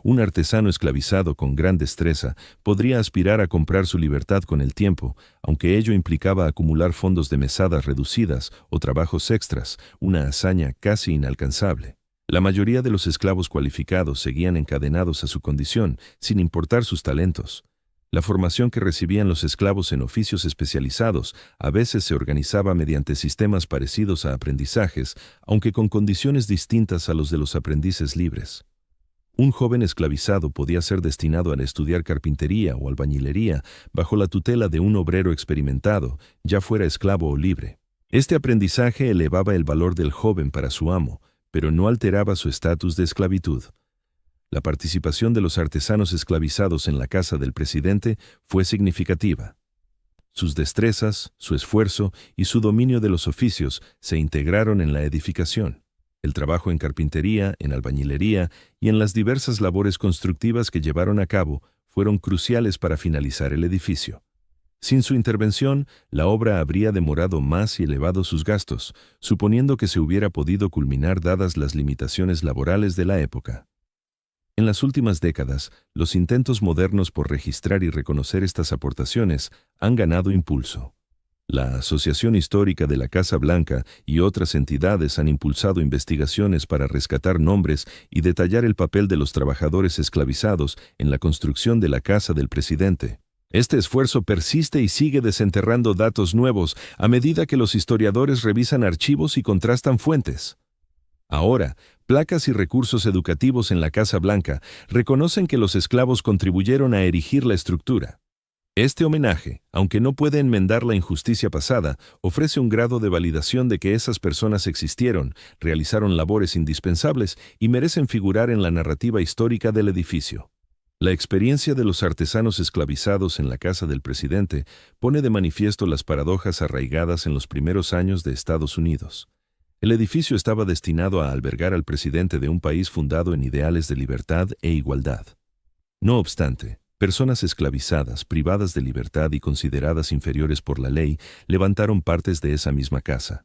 Speaker 1: Un artesano esclavizado con gran destreza podría aspirar a comprar su libertad con el tiempo, aunque ello implicaba acumular fondos de mesadas reducidas o trabajos extras, una hazaña casi inalcanzable. La mayoría de los esclavos cualificados seguían encadenados a su condición, sin importar sus talentos. La formación que recibían los esclavos en oficios especializados a veces se organizaba mediante sistemas parecidos a aprendizajes, aunque con condiciones distintas a los de los aprendices libres. Un joven esclavizado podía ser destinado a estudiar carpintería o albañilería bajo la tutela de un obrero experimentado, ya fuera esclavo o libre. Este aprendizaje elevaba el valor del joven para su amo, pero no alteraba su estatus de esclavitud. La participación de los artesanos esclavizados en la casa del presidente fue significativa. Sus destrezas, su esfuerzo y su dominio de los oficios se integraron en la edificación. El trabajo en carpintería, en albañilería y en las diversas labores constructivas que llevaron a cabo fueron cruciales para finalizar el edificio. Sin su intervención, la obra habría demorado más y elevado sus gastos, suponiendo que se hubiera podido culminar dadas las limitaciones laborales de la época. En las últimas décadas, los intentos modernos por registrar y reconocer estas aportaciones han ganado impulso. La Asociación Histórica de la Casa Blanca y otras entidades han impulsado investigaciones para rescatar nombres y detallar el papel de los trabajadores esclavizados en la construcción de la casa del presidente. Este esfuerzo persiste y sigue desenterrando datos nuevos a medida que los historiadores revisan archivos y contrastan fuentes. Ahora, placas y recursos educativos en la Casa Blanca reconocen que los esclavos contribuyeron a erigir la estructura. Este homenaje, aunque no puede enmendar la injusticia pasada, ofrece un grado de validación de que esas personas existieron, realizaron labores indispensables y merecen figurar en la narrativa histórica del edificio. La experiencia de los artesanos esclavizados en la casa del presidente pone de manifiesto las paradojas arraigadas en los primeros años de Estados Unidos. El edificio estaba destinado a albergar al presidente de un país fundado en ideales de libertad e igualdad. No obstante, personas esclavizadas, privadas de libertad y consideradas inferiores por la ley, levantaron partes de esa misma casa.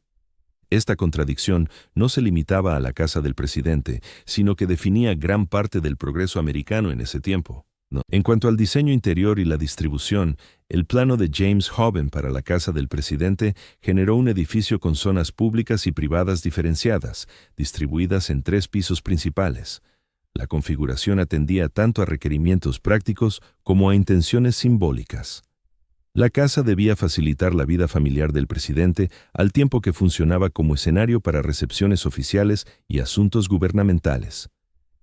Speaker 1: Esta contradicción no se limitaba a la casa del presidente, sino que definía gran parte del progreso americano en ese tiempo. En cuanto al diseño interior y la distribución, el plano de James Hoban para la casa del presidente generó un edificio con zonas públicas y privadas diferenciadas, distribuidas en 3 pisos principales. La configuración atendía tanto a requerimientos prácticos como a intenciones simbólicas. La casa debía facilitar la vida familiar del presidente al tiempo que funcionaba como escenario para recepciones oficiales y asuntos gubernamentales.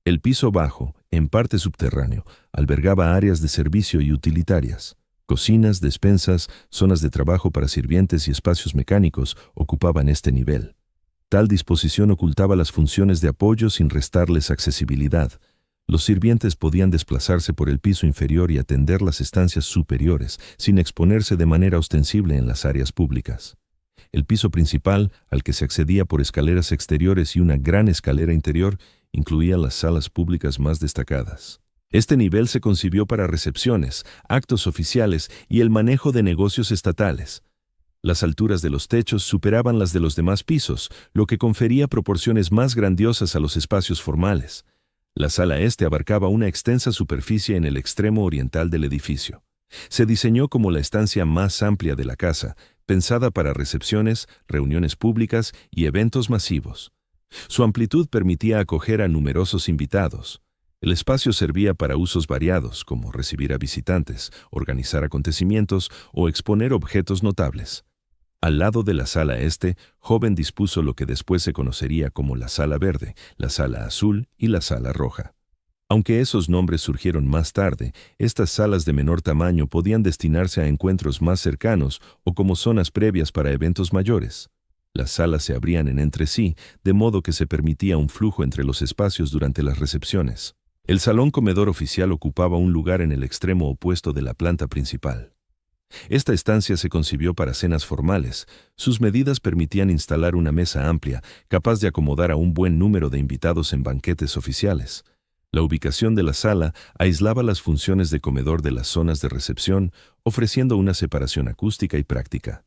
Speaker 1: El piso bajo, en parte subterráneo, albergaba áreas de servicio y utilitarias. Cocinas, despensas, zonas de trabajo para sirvientes y espacios mecánicos ocupaban este nivel. Tal disposición ocultaba las funciones de apoyo sin restarles accesibilidad. Los sirvientes podían desplazarse por el piso inferior y atender las estancias superiores, sin exponerse de manera ostensible en las áreas públicas. El piso principal, al que se accedía por escaleras exteriores y una gran escalera interior, incluía las salas públicas más destacadas. Este nivel se concibió para recepciones, actos oficiales y el manejo de negocios estatales. Las alturas de los techos superaban las de los demás pisos, lo que confería proporciones más grandiosas a los espacios formales. La sala este abarcaba una extensa superficie en el extremo oriental del edificio. Se diseñó como la estancia más amplia de la casa, pensada para recepciones, reuniones públicas y eventos masivos. Su amplitud permitía acoger a numerosos invitados. El espacio servía para usos variados, como recibir a visitantes, organizar acontecimientos o exponer objetos notables. Al lado de la sala este, Joven dispuso lo que después se conocería como la sala verde, la sala azul y la sala roja. Aunque esos nombres surgieron más tarde, estas salas de menor tamaño podían destinarse a encuentros más cercanos o como zonas previas para eventos mayores. Las salas se abrían en entre sí, de modo que se permitía un flujo entre los espacios durante las recepciones. El salón comedor oficial ocupaba un lugar en el extremo opuesto de la planta principal. Esta estancia se concibió para cenas formales. Sus medidas permitían instalar una mesa amplia, capaz de acomodar a un buen número de invitados en banquetes oficiales. La ubicación de la sala aislaba las funciones de comedor de las zonas de recepción, ofreciendo una separación acústica y práctica.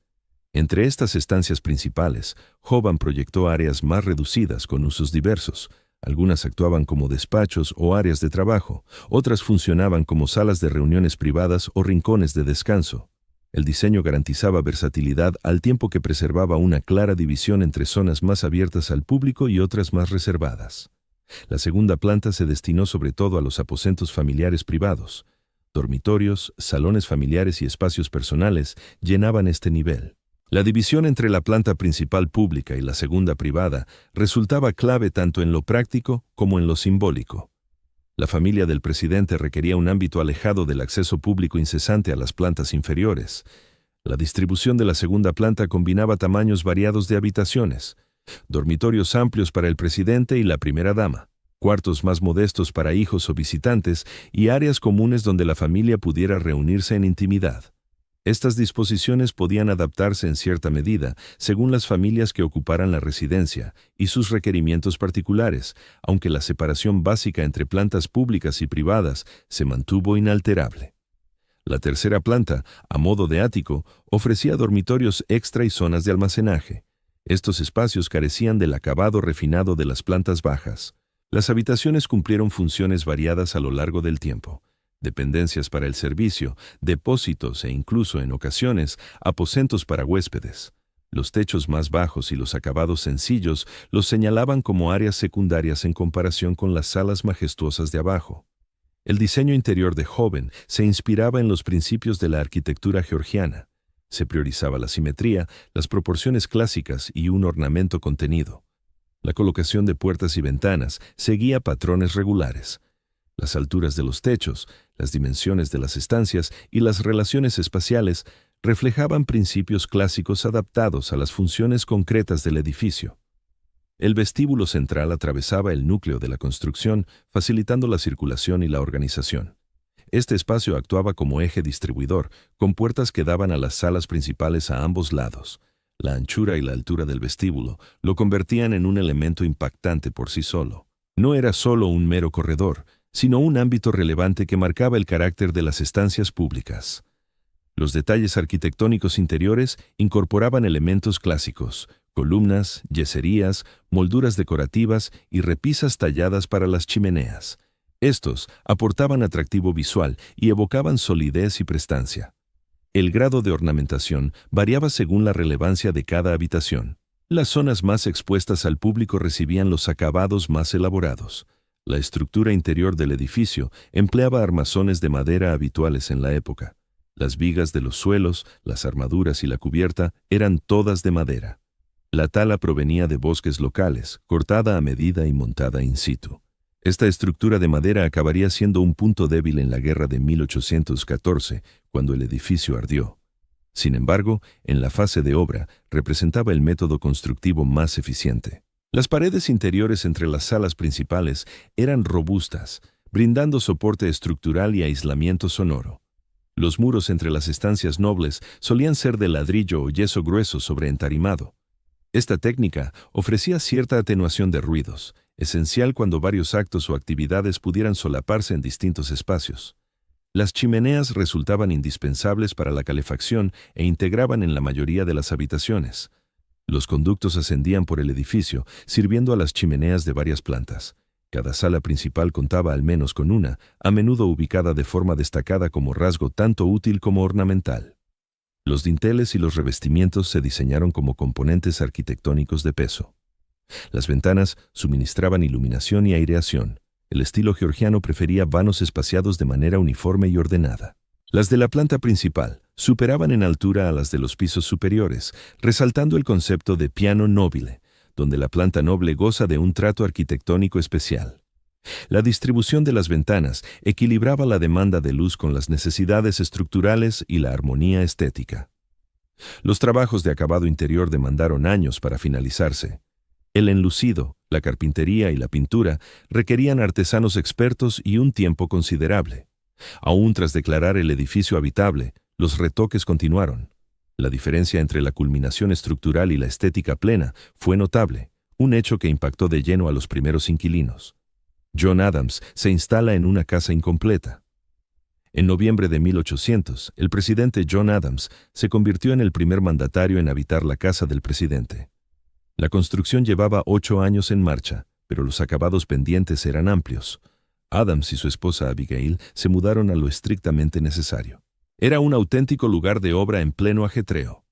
Speaker 1: Entre estas estancias principales, Jovan proyectó áreas más reducidas con usos diversos. Algunas actuaban como despachos o áreas de trabajo, otras funcionaban como salas de reuniones privadas o rincones de descanso. El diseño garantizaba versatilidad al tiempo que preservaba una clara división entre zonas más abiertas al público y otras más reservadas. La segunda planta se destinó sobre todo a los aposentos familiares privados. Dormitorios, salones familiares y espacios personales llenaban este nivel. La división entre la planta principal pública y la segunda privada resultaba clave tanto en lo práctico como en lo simbólico. La familia del presidente requería un ámbito alejado del acceso público incesante a las plantas inferiores. La distribución de la segunda planta combinaba tamaños variados de habitaciones, dormitorios amplios para el presidente y la primera dama, cuartos más modestos para hijos o visitantes y áreas comunes donde la familia pudiera reunirse en intimidad. Estas disposiciones podían adaptarse en cierta medida según las familias que ocuparan la residencia y sus requerimientos particulares, aunque la separación básica entre plantas públicas y privadas se mantuvo inalterable. La tercera planta, a modo de ático, ofrecía dormitorios extra y zonas de almacenaje. Estos espacios carecían del acabado refinado de las plantas bajas. Las habitaciones cumplieron funciones variadas a lo largo del tiempo. Dependencias para el servicio, depósitos e incluso, en ocasiones, aposentos para huéspedes. Los techos más bajos y los acabados sencillos los señalaban como áreas secundarias en comparación con las salas majestuosas de abajo. El diseño interior de Joven se inspiraba en los principios de la arquitectura georgiana. Se priorizaba la simetría, las proporciones clásicas y un ornamento contenido. La colocación de puertas y ventanas seguía patrones regulares. Las alturas de los techos, las dimensiones de las estancias y las relaciones espaciales reflejaban principios clásicos adaptados a las funciones concretas del edificio. El vestíbulo central atravesaba el núcleo de la construcción, facilitando la circulación y la organización. Este espacio actuaba como eje distribuidor, con puertas que daban a las salas principales a ambos lados. La anchura y la altura del vestíbulo lo convertían en un elemento impactante por sí solo. No era solo un mero corredor, sino un ámbito relevante que marcaba el carácter de las estancias públicas. Los detalles arquitectónicos interiores incorporaban elementos clásicos, columnas, yeserías, molduras decorativas y repisas talladas para las chimeneas. Estos aportaban atractivo visual y evocaban solidez y prestancia. El grado de ornamentación variaba según la relevancia de cada habitación. Las zonas más expuestas al público recibían los acabados más elaborados. La estructura interior del edificio empleaba armazones de madera habituales en la época. Las vigas de los suelos, las armaduras y la cubierta eran todas de madera. La tala provenía de bosques locales, cortada a medida y montada in situ. Esta estructura de madera acabaría siendo un punto débil en la guerra de 1814, cuando el edificio ardió. Sin embargo, en la fase de obra, representaba el método constructivo más eficiente. Las paredes interiores entre las salas principales eran robustas, brindando soporte estructural y aislamiento sonoro. Los muros entre las estancias nobles solían ser de ladrillo o yeso grueso sobre entarimado. Esta técnica ofrecía cierta atenuación de ruidos, esencial cuando varios actos o actividades pudieran solaparse en distintos espacios. Las chimeneas resultaban indispensables para la calefacción e integraban en la mayoría de las habitaciones. Los conductos ascendían por el edificio, sirviendo a las chimeneas de varias plantas. Cada sala principal contaba al menos con una, a menudo ubicada de forma destacada como rasgo tanto útil como ornamental. Los dinteles y los revestimientos se diseñaron como componentes arquitectónicos de peso. Las ventanas suministraban iluminación y aireación. El estilo georgiano prefería vanos espaciados de manera uniforme y ordenada. Las de la planta principal superaban en altura a las de los pisos superiores, resaltando el concepto de piano nobile, donde la planta noble goza de un trato arquitectónico especial. La distribución de las ventanas equilibraba la demanda de luz con las necesidades estructurales y la armonía estética. Los trabajos de acabado interior demandaron años para finalizarse. El enlucido, la carpintería y la pintura requerían artesanos expertos y un tiempo considerable. Aún tras declarar el edificio habitable, los retoques continuaron. La diferencia entre la culminación estructural y la estética plena fue notable, un hecho que impactó de lleno a los primeros inquilinos. John Adams se instala en una casa incompleta. En noviembre de 1800, el presidente John Adams se convirtió en el primer mandatario en habitar la casa del presidente. La construcción llevaba 8 años en marcha, pero los acabados pendientes eran amplios. Adams y su esposa Abigail se mudaron a lo estrictamente necesario. Era un auténtico lugar de obra en pleno ajetreo.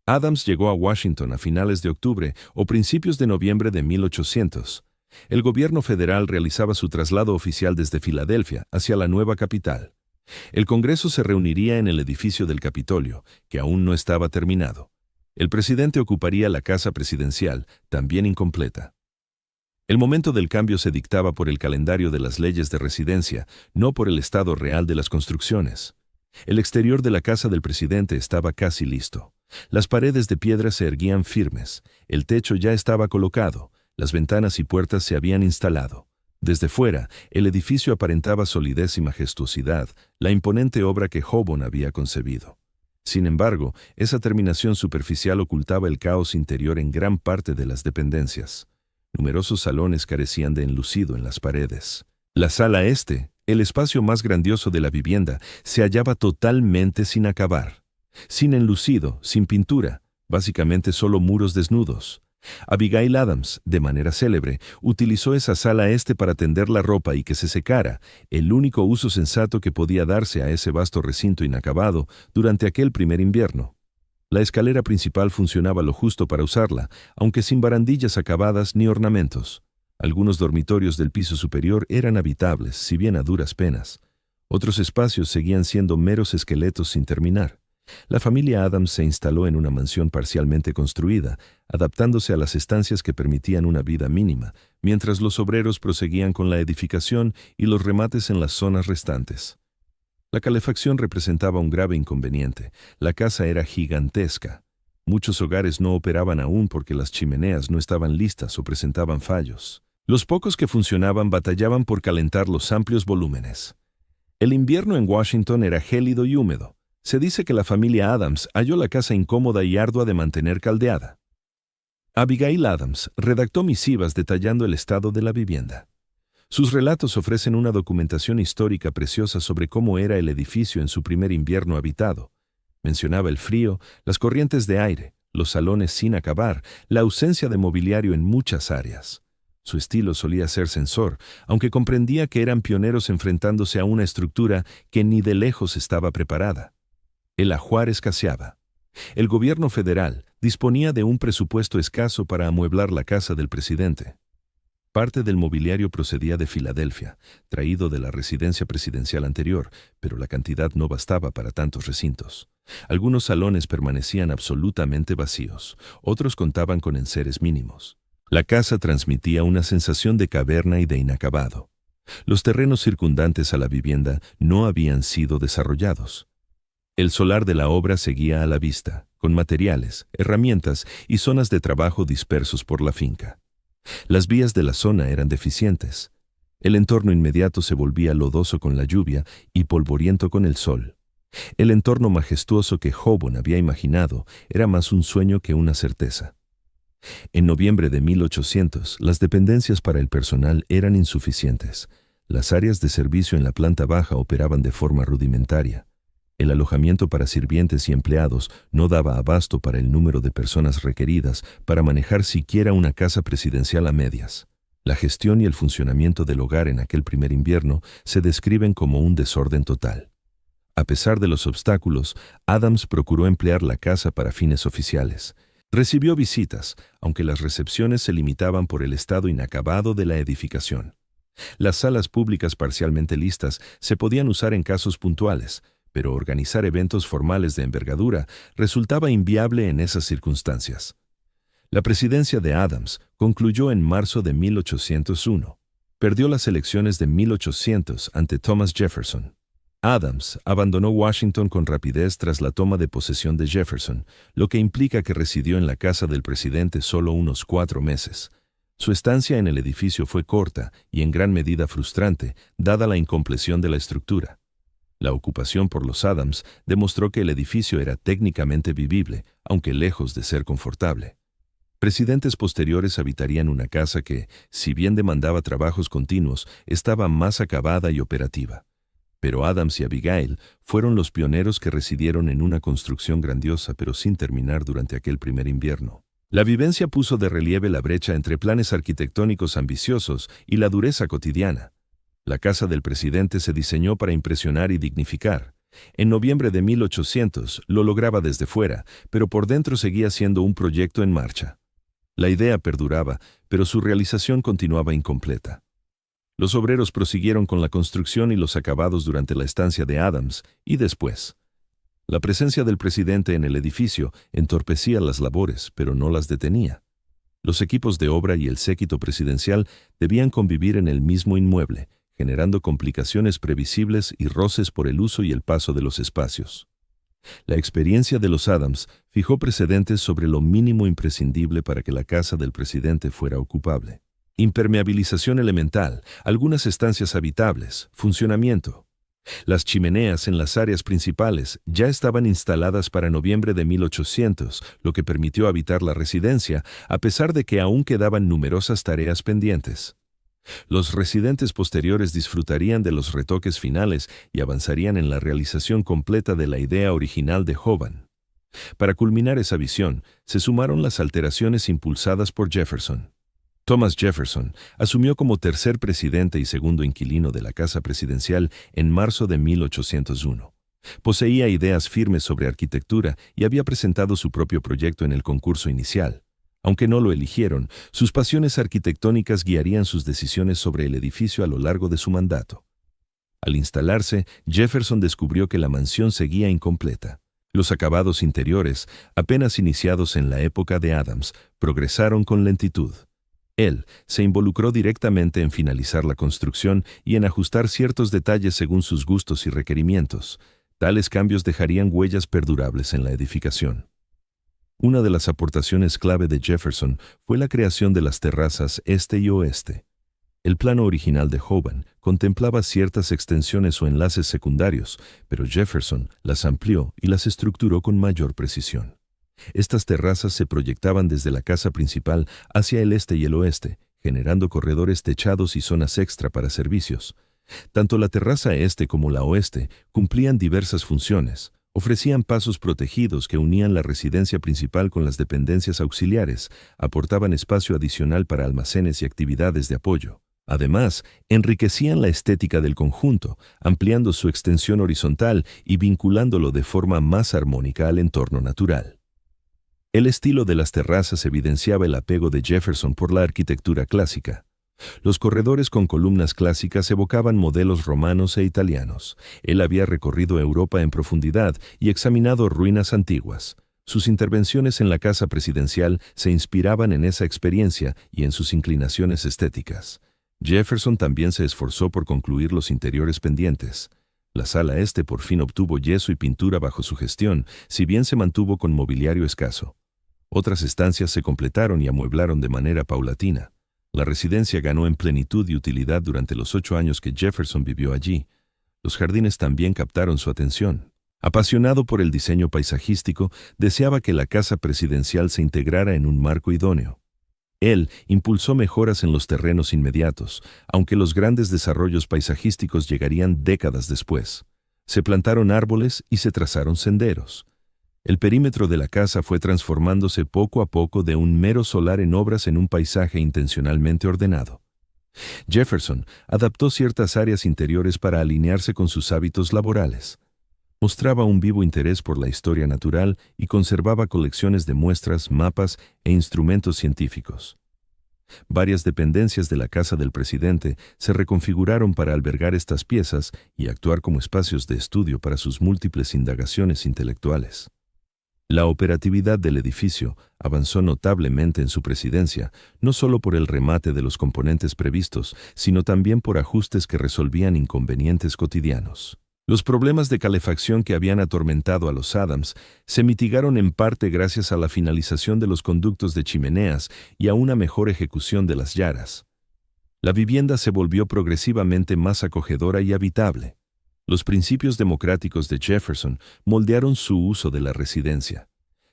Speaker 1: Adams llegó a Washington a finales de octubre o principios de noviembre de 1800. El gobierno federal realizaba su traslado oficial desde Filadelfia hacia la nueva capital. El Congreso se reuniría en el edificio del Capitolio, que aún no estaba terminado. El presidente ocuparía la casa presidencial, también incompleta. El momento del cambio se dictaba por el calendario de las leyes de residencia, no por el estado real de las construcciones. El exterior de la casa del presidente estaba casi listo. Las paredes de piedra se erguían firmes, el techo ya estaba colocado, las ventanas y puertas se habían instalado. Desde fuera, el edificio aparentaba solidez y majestuosidad, la imponente obra que Hobourn había concebido. Sin embargo, esa terminación superficial ocultaba el caos interior en gran parte de las dependencias. Numerosos salones carecían de enlucido en las paredes. La sala este, el espacio más grandioso de la vivienda, se hallaba totalmente sin acabar. Sin enlucido, sin pintura, básicamente solo muros desnudos. Abigail Adams, de manera célebre, utilizó esa sala este para tender la ropa y que se secara, el único uso sensato que podía darse a ese vasto recinto inacabado durante aquel primer invierno. La escalera principal funcionaba lo justo para usarla, aunque sin barandillas acabadas ni ornamentos. Algunos dormitorios del piso superior eran habitables, si bien a duras penas. Otros espacios seguían siendo meros esqueletos sin terminar. La familia Adams se instaló en una mansión parcialmente construida, adaptándose a las estancias que permitían una vida mínima, mientras los obreros proseguían con la edificación y los remates en las zonas restantes. La calefacción representaba un grave inconveniente. La casa era gigantesca. Muchos hogares no operaban aún porque las chimeneas no estaban listas o presentaban fallos. Los pocos que funcionaban batallaban por calentar los amplios volúmenes. El invierno en Washington era gélido y húmedo. Se dice que la familia Adams halló la casa incómoda y ardua de mantener caldeada. Abigail Adams redactó misivas detallando el estado de la vivienda. Sus relatos ofrecen una documentación histórica preciosa sobre cómo era el edificio en su primer invierno habitado. Mencionaba el frío, las corrientes de aire, los salones sin acabar, la ausencia de mobiliario en muchas áreas. Su estilo solía ser censor, aunque comprendía que eran pioneros enfrentándose a una estructura que ni de lejos estaba preparada. El ajuar escaseaba. El gobierno federal disponía de un presupuesto escaso para amueblar la casa del presidente. Parte del mobiliario procedía de Filadelfia, traído de la residencia presidencial anterior, pero la cantidad no bastaba para tantos recintos. Algunos salones permanecían absolutamente vacíos, otros contaban con enseres mínimos. La casa transmitía una sensación de caverna y de inacabado. Los terrenos circundantes a la vivienda no habían sido desarrollados. El solar de la obra seguía a la vista, con materiales, herramientas y zonas de trabajo dispersos por la finca. Las vías de la zona eran deficientes. El entorno inmediato se volvía lodoso con la lluvia y polvoriento con el sol. El entorno majestuoso que Hobourn había imaginado era más un sueño que una certeza. En noviembre de 1800, las dependencias para el personal eran insuficientes. Las áreas de servicio en la planta baja operaban de forma rudimentaria. El alojamiento para sirvientes y empleados no daba abasto para el número de personas requeridas para manejar siquiera una casa presidencial a medias. La gestión y el funcionamiento del hogar en aquel primer invierno se describen como un desorden total. A pesar de los obstáculos, Adams procuró emplear la casa para fines oficiales. Recibió visitas, aunque las recepciones se limitaban por el estado inacabado de la edificación. Las salas públicas parcialmente listas se podían usar en casos puntuales, pero organizar eventos formales de envergadura resultaba inviable en esas circunstancias. La presidencia de Adams concluyó en marzo de 1801. Perdió las elecciones de 1800 ante Thomas Jefferson. Adams abandonó Washington con rapidez tras la toma de posesión de Jefferson, lo que implica que residió en la casa del presidente solo unos 4 meses. Su estancia en el edificio fue corta y en gran medida frustrante, dada la incompleción de la estructura. La ocupación por los Adams demostró que el edificio era técnicamente vivible, aunque lejos de ser confortable. Presidentes posteriores habitarían una casa que, si bien demandaba trabajos continuos, estaba más acabada y operativa. Pero Adams y Abigail fueron los pioneros que residieron en una construcción grandiosa pero sin terminar durante aquel primer invierno. La vivencia puso de relieve la brecha entre planes arquitectónicos ambiciosos y la dureza cotidiana. La casa del presidente se diseñó para impresionar y dignificar. En noviembre de 1800 lo lograba desde fuera, pero por dentro seguía siendo un proyecto en marcha. La idea perduraba, pero su realización continuaba incompleta. Los obreros prosiguieron con la construcción y los acabados durante la estancia de Adams y después. La presencia del presidente en el edificio entorpecía las labores, pero no las detenía. Los equipos de obra y el séquito presidencial debían convivir en el mismo inmueble, generando complicaciones previsibles y roces por el uso y el paso de los espacios. La experiencia de los Adams fijó precedentes sobre lo mínimo imprescindible para que la casa del presidente fuera ocupable. Impermeabilización elemental, algunas estancias habitables, funcionamiento. Las chimeneas en las áreas principales ya estaban instaladas para noviembre de 1800, lo que permitió habitar la residencia, a pesar de que aún quedaban numerosas tareas pendientes. Los residentes posteriores disfrutarían de los retoques finales y avanzarían en la realización completa de la idea original de Hoban. Para culminar esa visión, se sumaron las alteraciones impulsadas por Jefferson. Thomas Jefferson asumió como tercer presidente y segundo inquilino de la Casa Presidencial en marzo de 1801. Poseía ideas firmes sobre arquitectura y había presentado su propio proyecto en el concurso inicial. Aunque no lo eligieron, sus pasiones arquitectónicas guiarían sus decisiones sobre el edificio a lo largo de su mandato. Al instalarse, Jefferson descubrió que la mansión seguía incompleta. Los acabados interiores, apenas iniciados en la época de Adams, progresaron con lentitud. Él se involucró directamente en finalizar la construcción y en ajustar ciertos detalles según sus gustos y requerimientos. Tales cambios dejarían huellas perdurables en la edificación. Una de las aportaciones clave de Jefferson fue la creación de las terrazas este y oeste. El plano original de Hoban contemplaba ciertas extensiones o enlaces secundarios, pero Jefferson las amplió y las estructuró con mayor precisión. Estas terrazas se proyectaban desde la casa principal hacia el este y el oeste, generando corredores techados y zonas extra para servicios. Tanto la terraza este como la oeste cumplían diversas funciones. Ofrecían pasos protegidos que unían la residencia principal con las dependencias auxiliares, aportaban espacio adicional para almacenes y actividades de apoyo. Además, enriquecían la estética del conjunto, ampliando su extensión horizontal y vinculándolo de forma más armónica al entorno natural. El estilo de las terrazas evidenciaba el apego de Jefferson por la arquitectura clásica. Los corredores con columnas clásicas evocaban modelos romanos e italianos. Él había recorrido Europa en profundidad y examinado ruinas antiguas. Sus intervenciones en la casa presidencial se inspiraban en esa experiencia y en sus inclinaciones estéticas. Jefferson también se esforzó por concluir los interiores pendientes. La sala este por fin obtuvo yeso y pintura bajo su gestión, si bien se mantuvo con mobiliario escaso. Otras estancias se completaron y amueblaron de manera paulatina. La residencia ganó en plenitud y utilidad durante los 8 años que Jefferson vivió allí. Los jardines también captaron su atención. Apasionado por el diseño paisajístico, deseaba que la casa presidencial se integrara en un marco idóneo. Él impulsó mejoras en los terrenos inmediatos, aunque los grandes desarrollos paisajísticos llegarían décadas después. Se plantaron árboles y se trazaron senderos. El perímetro de la casa fue transformándose poco a poco de un mero solar en obras en un paisaje intencionalmente ordenado. Jefferson adaptó ciertas áreas interiores para alinearse con sus hábitos laborales. Mostraba un vivo interés por la historia natural y conservaba colecciones de muestras, mapas e instrumentos científicos. Varias dependencias de la casa del presidente se reconfiguraron para albergar estas piezas y actuar como espacios de estudio para sus múltiples indagaciones intelectuales. La operatividad del edificio avanzó notablemente en su presidencia, no solo por el remate de los componentes previstos, sino también por ajustes que resolvían inconvenientes cotidianos. Los problemas de calefacción que habían atormentado a los Adams se mitigaron en parte gracias a la finalización de los conductos de chimeneas y a una mejor ejecución de las yaras. La vivienda se volvió progresivamente más acogedora y habitable. Los principios democráticos de Jefferson moldearon su uso de la residencia.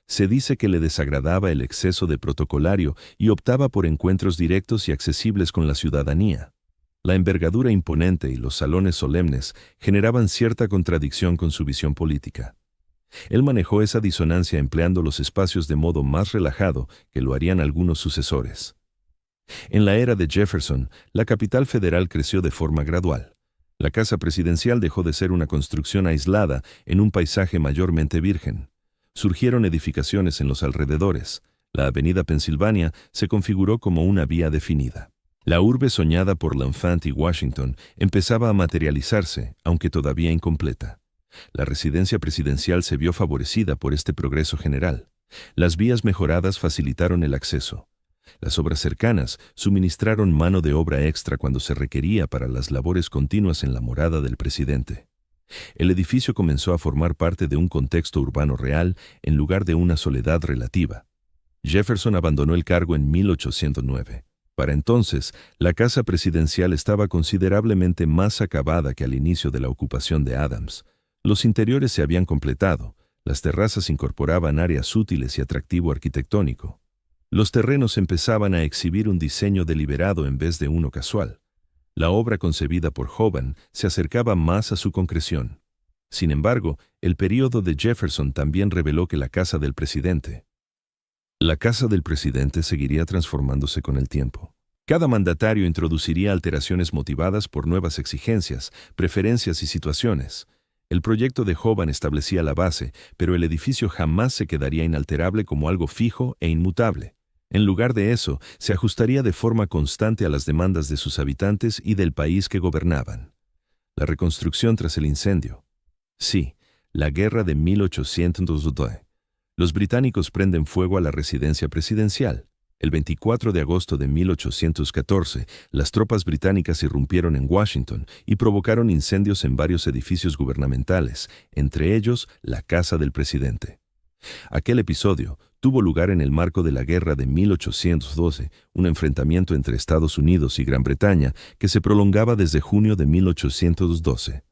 Speaker 1: Se dice que le desagradaba el exceso de protocolario y optaba por encuentros directos y accesibles con la ciudadanía. La envergadura imponente y los salones solemnes generaban cierta contradicción con su visión política. Él manejó esa disonancia empleando los espacios de modo más relajado que lo harían algunos sucesores. En la era de Jefferson, la capital federal creció de forma gradual. La casa presidencial dejó de ser una construcción aislada en un paisaje mayormente virgen. Surgieron edificaciones en los alrededores. La avenida Pensilvania se configuró como una vía definida. La urbe soñada por L'Enfant y Washington empezaba a materializarse, aunque todavía incompleta. La residencia presidencial se vio favorecida por este progreso general. Las vías mejoradas facilitaron el acceso. Las obras cercanas suministraron mano de obra extra cuando se requería para las labores continuas en la morada del presidente. El edificio comenzó a formar parte de un contexto urbano real en lugar de una soledad relativa. Jefferson abandonó el cargo en 1809. Para entonces, la casa presidencial estaba considerablemente más acabada que al inicio de la ocupación de Adams. Los interiores se habían completado, las terrazas incorporaban áreas útiles y atractivo arquitectónico. Los terrenos empezaban a exhibir un diseño deliberado en vez de uno casual. La obra concebida por Hoban se acercaba más a su concreción. Sin embargo, el período de Jefferson también reveló que la casa del presidente seguiría transformándose con el tiempo. Cada mandatario introduciría alteraciones motivadas por nuevas exigencias, preferencias y situaciones. El proyecto de Hoban establecía la base, pero el edificio jamás se quedaría inalterable como algo fijo e inmutable. En lugar de eso, se ajustaría de forma constante a las demandas de sus habitantes y del país que gobernaban. La reconstrucción tras el incendio. Sí, la guerra de 1812. Los británicos prenden fuego a la residencia presidencial. El 24 de agosto de 1814, las tropas británicas irrumpieron en Washington y provocaron incendios en varios edificios gubernamentales, entre ellos la casa del presidente. Aquel episodio tuvo lugar en el marco de la Guerra de 1812, un enfrentamiento entre Estados Unidos y Gran Bretaña que se prolongaba desde junio de 1812.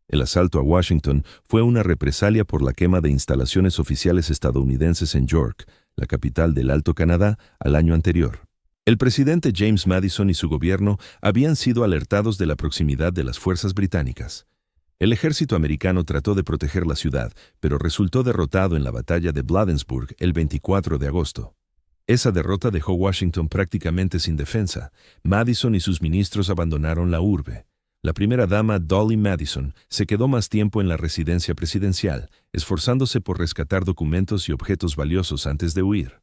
Speaker 1: El asalto a Washington fue una represalia por la quema de instalaciones oficiales estadounidenses en York, la capital del Alto Canadá, al año anterior. El presidente James Madison y su gobierno habían sido alertados de la proximidad de las fuerzas británicas. El ejército americano trató de proteger la ciudad, pero resultó derrotado en la batalla de Bladensburg el 24 de agosto. Esa derrota dejó Washington prácticamente sin defensa. Madison y sus ministros abandonaron la urbe. La primera dama, Dolly Madison, se quedó más tiempo en la residencia presidencial, esforzándose por rescatar documentos y objetos valiosos antes de huir.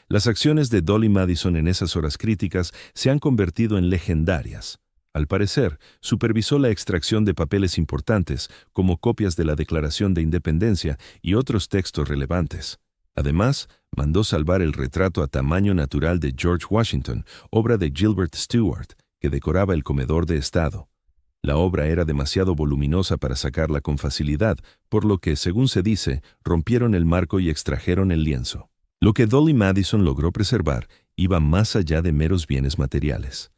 Speaker 1: Las acciones de Dolly Madison en esas horas críticas se han convertido en legendarias. Al parecer, supervisó la extracción de papeles importantes, como copias de la Declaración de Independencia y otros textos relevantes. Además, mandó salvar el retrato a tamaño natural de George Washington, obra de Gilbert Stuart, que decoraba el comedor de Estado. La obra era demasiado voluminosa para sacarla con facilidad, por lo que, según se dice, rompieron el marco y extrajeron el lienzo. Lo que Dolly Madison logró preservar iba más allá de meros bienes materiales.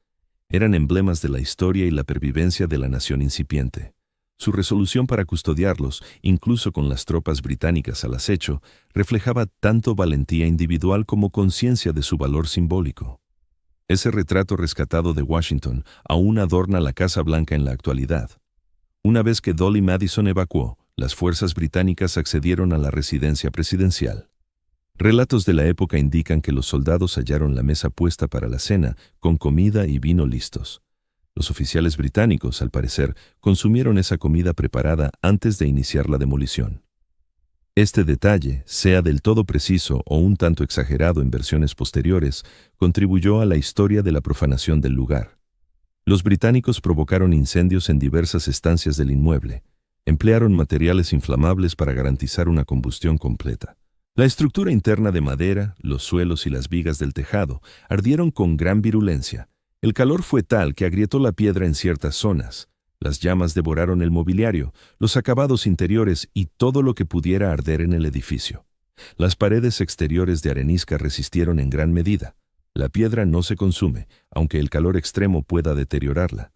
Speaker 1: Eran emblemas de la historia y la pervivencia de la nación incipiente. Su resolución para custodiarlos, incluso con las tropas británicas al acecho, reflejaba tanto valentía individual como conciencia de su valor simbólico. Ese retrato rescatado de Washington aún adorna la Casa Blanca en la actualidad. Una vez que Dolly Madison evacuó, las fuerzas británicas accedieron a la residencia presidencial. Relatos de la época indican que los soldados hallaron la mesa puesta para la cena, con comida y vino listos. Los oficiales británicos, al parecer, consumieron esa comida preparada antes de iniciar la demolición. Este detalle, sea del todo preciso o un tanto exagerado en versiones posteriores, contribuyó a la historia de la profanación del lugar. Los británicos provocaron incendios en diversas estancias del inmueble. Emplearon materiales inflamables para garantizar una combustión completa. La estructura interna de madera, los suelos y las vigas del tejado ardieron con gran virulencia. El calor fue tal que agrietó la piedra en ciertas zonas. Las llamas devoraron el mobiliario, los acabados interiores y todo lo que pudiera arder en el edificio. Las paredes exteriores de arenisca resistieron en gran medida. La piedra no se consume, aunque el calor extremo pueda deteriorarla.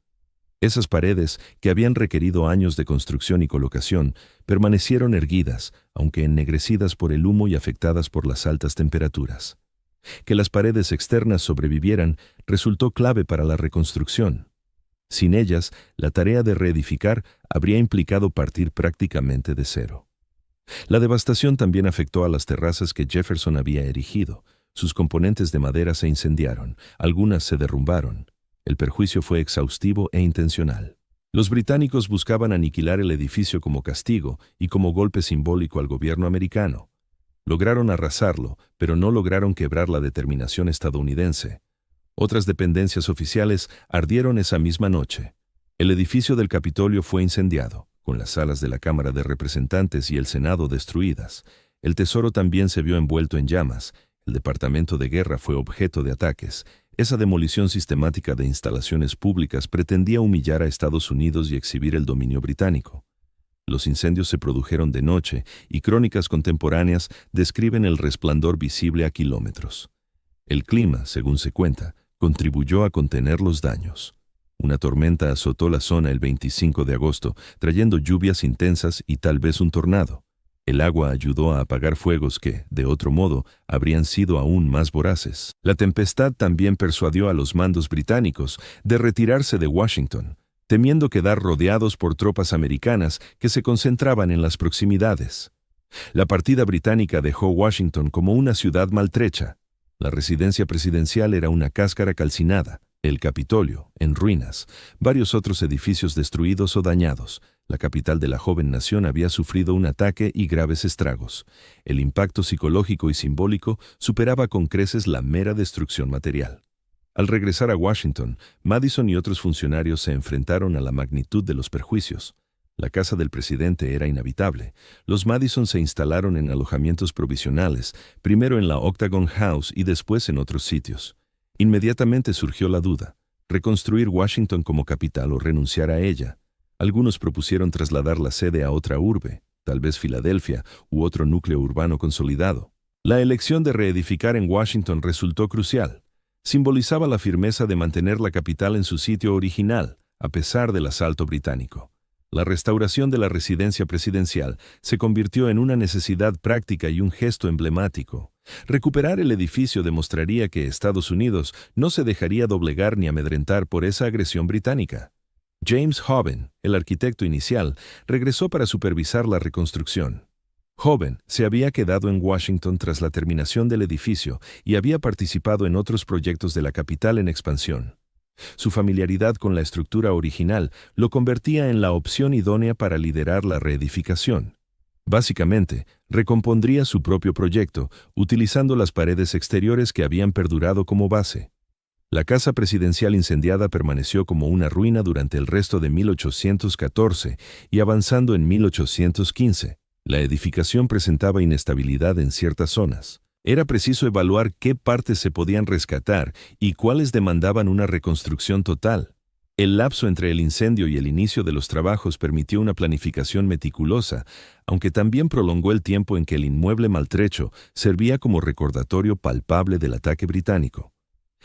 Speaker 1: Esas paredes, que habían requerido años de construcción y colocación, permanecieron erguidas, aunque ennegrecidas por el humo y afectadas por las altas temperaturas. Que las paredes externas sobrevivieran resultó clave para la reconstrucción. Sin ellas, la tarea de reedificar habría implicado partir prácticamente de cero. La devastación también afectó a las terrazas que Jefferson había erigido. Sus componentes de madera se incendiaron, algunas se derrumbaron. El perjuicio fue exhaustivo e intencional. Los británicos buscaban aniquilar el edificio como castigo y como golpe simbólico al gobierno americano. Lograron arrasarlo, pero no lograron quebrar la determinación estadounidense. Otras dependencias oficiales ardieron esa misma noche. El edificio del Capitolio fue incendiado, con las salas de la Cámara de Representantes y el Senado destruidas. El Tesoro también se vio envuelto en llamas. El Departamento de Guerra fue objeto de ataques. Esa demolición sistemática de instalaciones públicas pretendía humillar a Estados Unidos y exhibir el dominio británico. Los incendios se produjeron de noche y crónicas contemporáneas describen el resplandor visible a kilómetros. El clima, según se cuenta, contribuyó a contener los daños. Una tormenta azotó la zona el 25 de agosto, trayendo lluvias intensas y tal vez un tornado. El agua ayudó a apagar fuegos que, de otro modo, habrían sido aún más voraces. La tempestad también persuadió a los mandos británicos de retirarse de Washington, temiendo quedar rodeados por tropas americanas que se concentraban en las proximidades. La partida británica dejó Washington como una ciudad maltrecha. La residencia presidencial era una cáscara calcinada, el Capitolio, en ruinas, varios otros edificios destruidos o dañados. La capital de la joven nación había sufrido un ataque y graves estragos. El impacto psicológico y simbólico superaba con creces la mera destrucción material. Al regresar a Washington, Madison y otros funcionarios se enfrentaron a la magnitud de los perjuicios. La casa del presidente era inhabitable. Los Madison se instalaron en alojamientos provisionales, primero en la Octagon House y después en otros sitios. Inmediatamente surgió la duda: reconstruir Washington como capital o renunciar a ella. Algunos propusieron trasladar la sede a otra urbe, tal vez Filadelfia u otro núcleo urbano consolidado. La elección de reedificar en Washington resultó crucial. Simbolizaba la firmeza de mantener la capital en su sitio original, a pesar del asalto británico. La restauración de la residencia presidencial se convirtió en una necesidad práctica y un gesto emblemático. Recuperar el edificio demostraría que Estados Unidos no se dejaría doblegar ni amedrentar por esa agresión británica. James Hoban, el arquitecto inicial, regresó para supervisar la reconstrucción. Hoban se había quedado en Washington tras la terminación del edificio y había participado en otros proyectos de la capital en expansión. Su familiaridad con la estructura original lo convertía en la opción idónea para liderar la reedificación. Básicamente, recompondría su propio proyecto, utilizando las paredes exteriores que habían perdurado como base. La casa presidencial incendiada permaneció como una ruina durante el resto de 1814 y avanzando en 1815. La edificación presentaba inestabilidad en ciertas zonas. Era preciso evaluar qué partes se podían rescatar y cuáles demandaban una reconstrucción total. El lapso entre el incendio y el inicio de los trabajos permitió una planificación meticulosa, aunque también prolongó el tiempo en que el inmueble maltrecho servía como recordatorio palpable del ataque británico.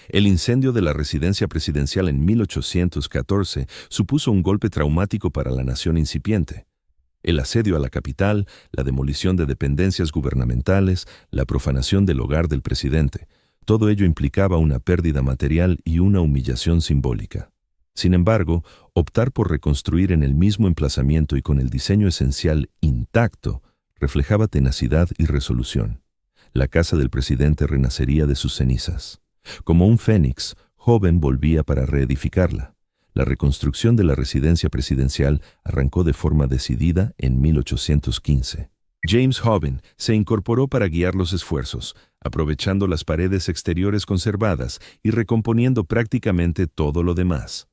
Speaker 1: El incendio de la residencia presidencial en 1814 supuso un golpe traumático para la nación incipiente. El asedio a la capital, la demolición de dependencias gubernamentales, la profanación del hogar del presidente, todo ello implicaba una pérdida material y una humillación simbólica. Sin embargo, optar por reconstruir en el mismo emplazamiento y con el diseño esencial intacto reflejaba tenacidad y resolución. La casa del presidente renacería de sus cenizas. Como un fénix, Hoban volvía para reedificarla. La reconstrucción de la residencia presidencial arrancó de forma decidida en 1815. James Hoban se incorporó para guiar los esfuerzos, aprovechando las paredes exteriores conservadas y recomponiendo prácticamente todo lo demás.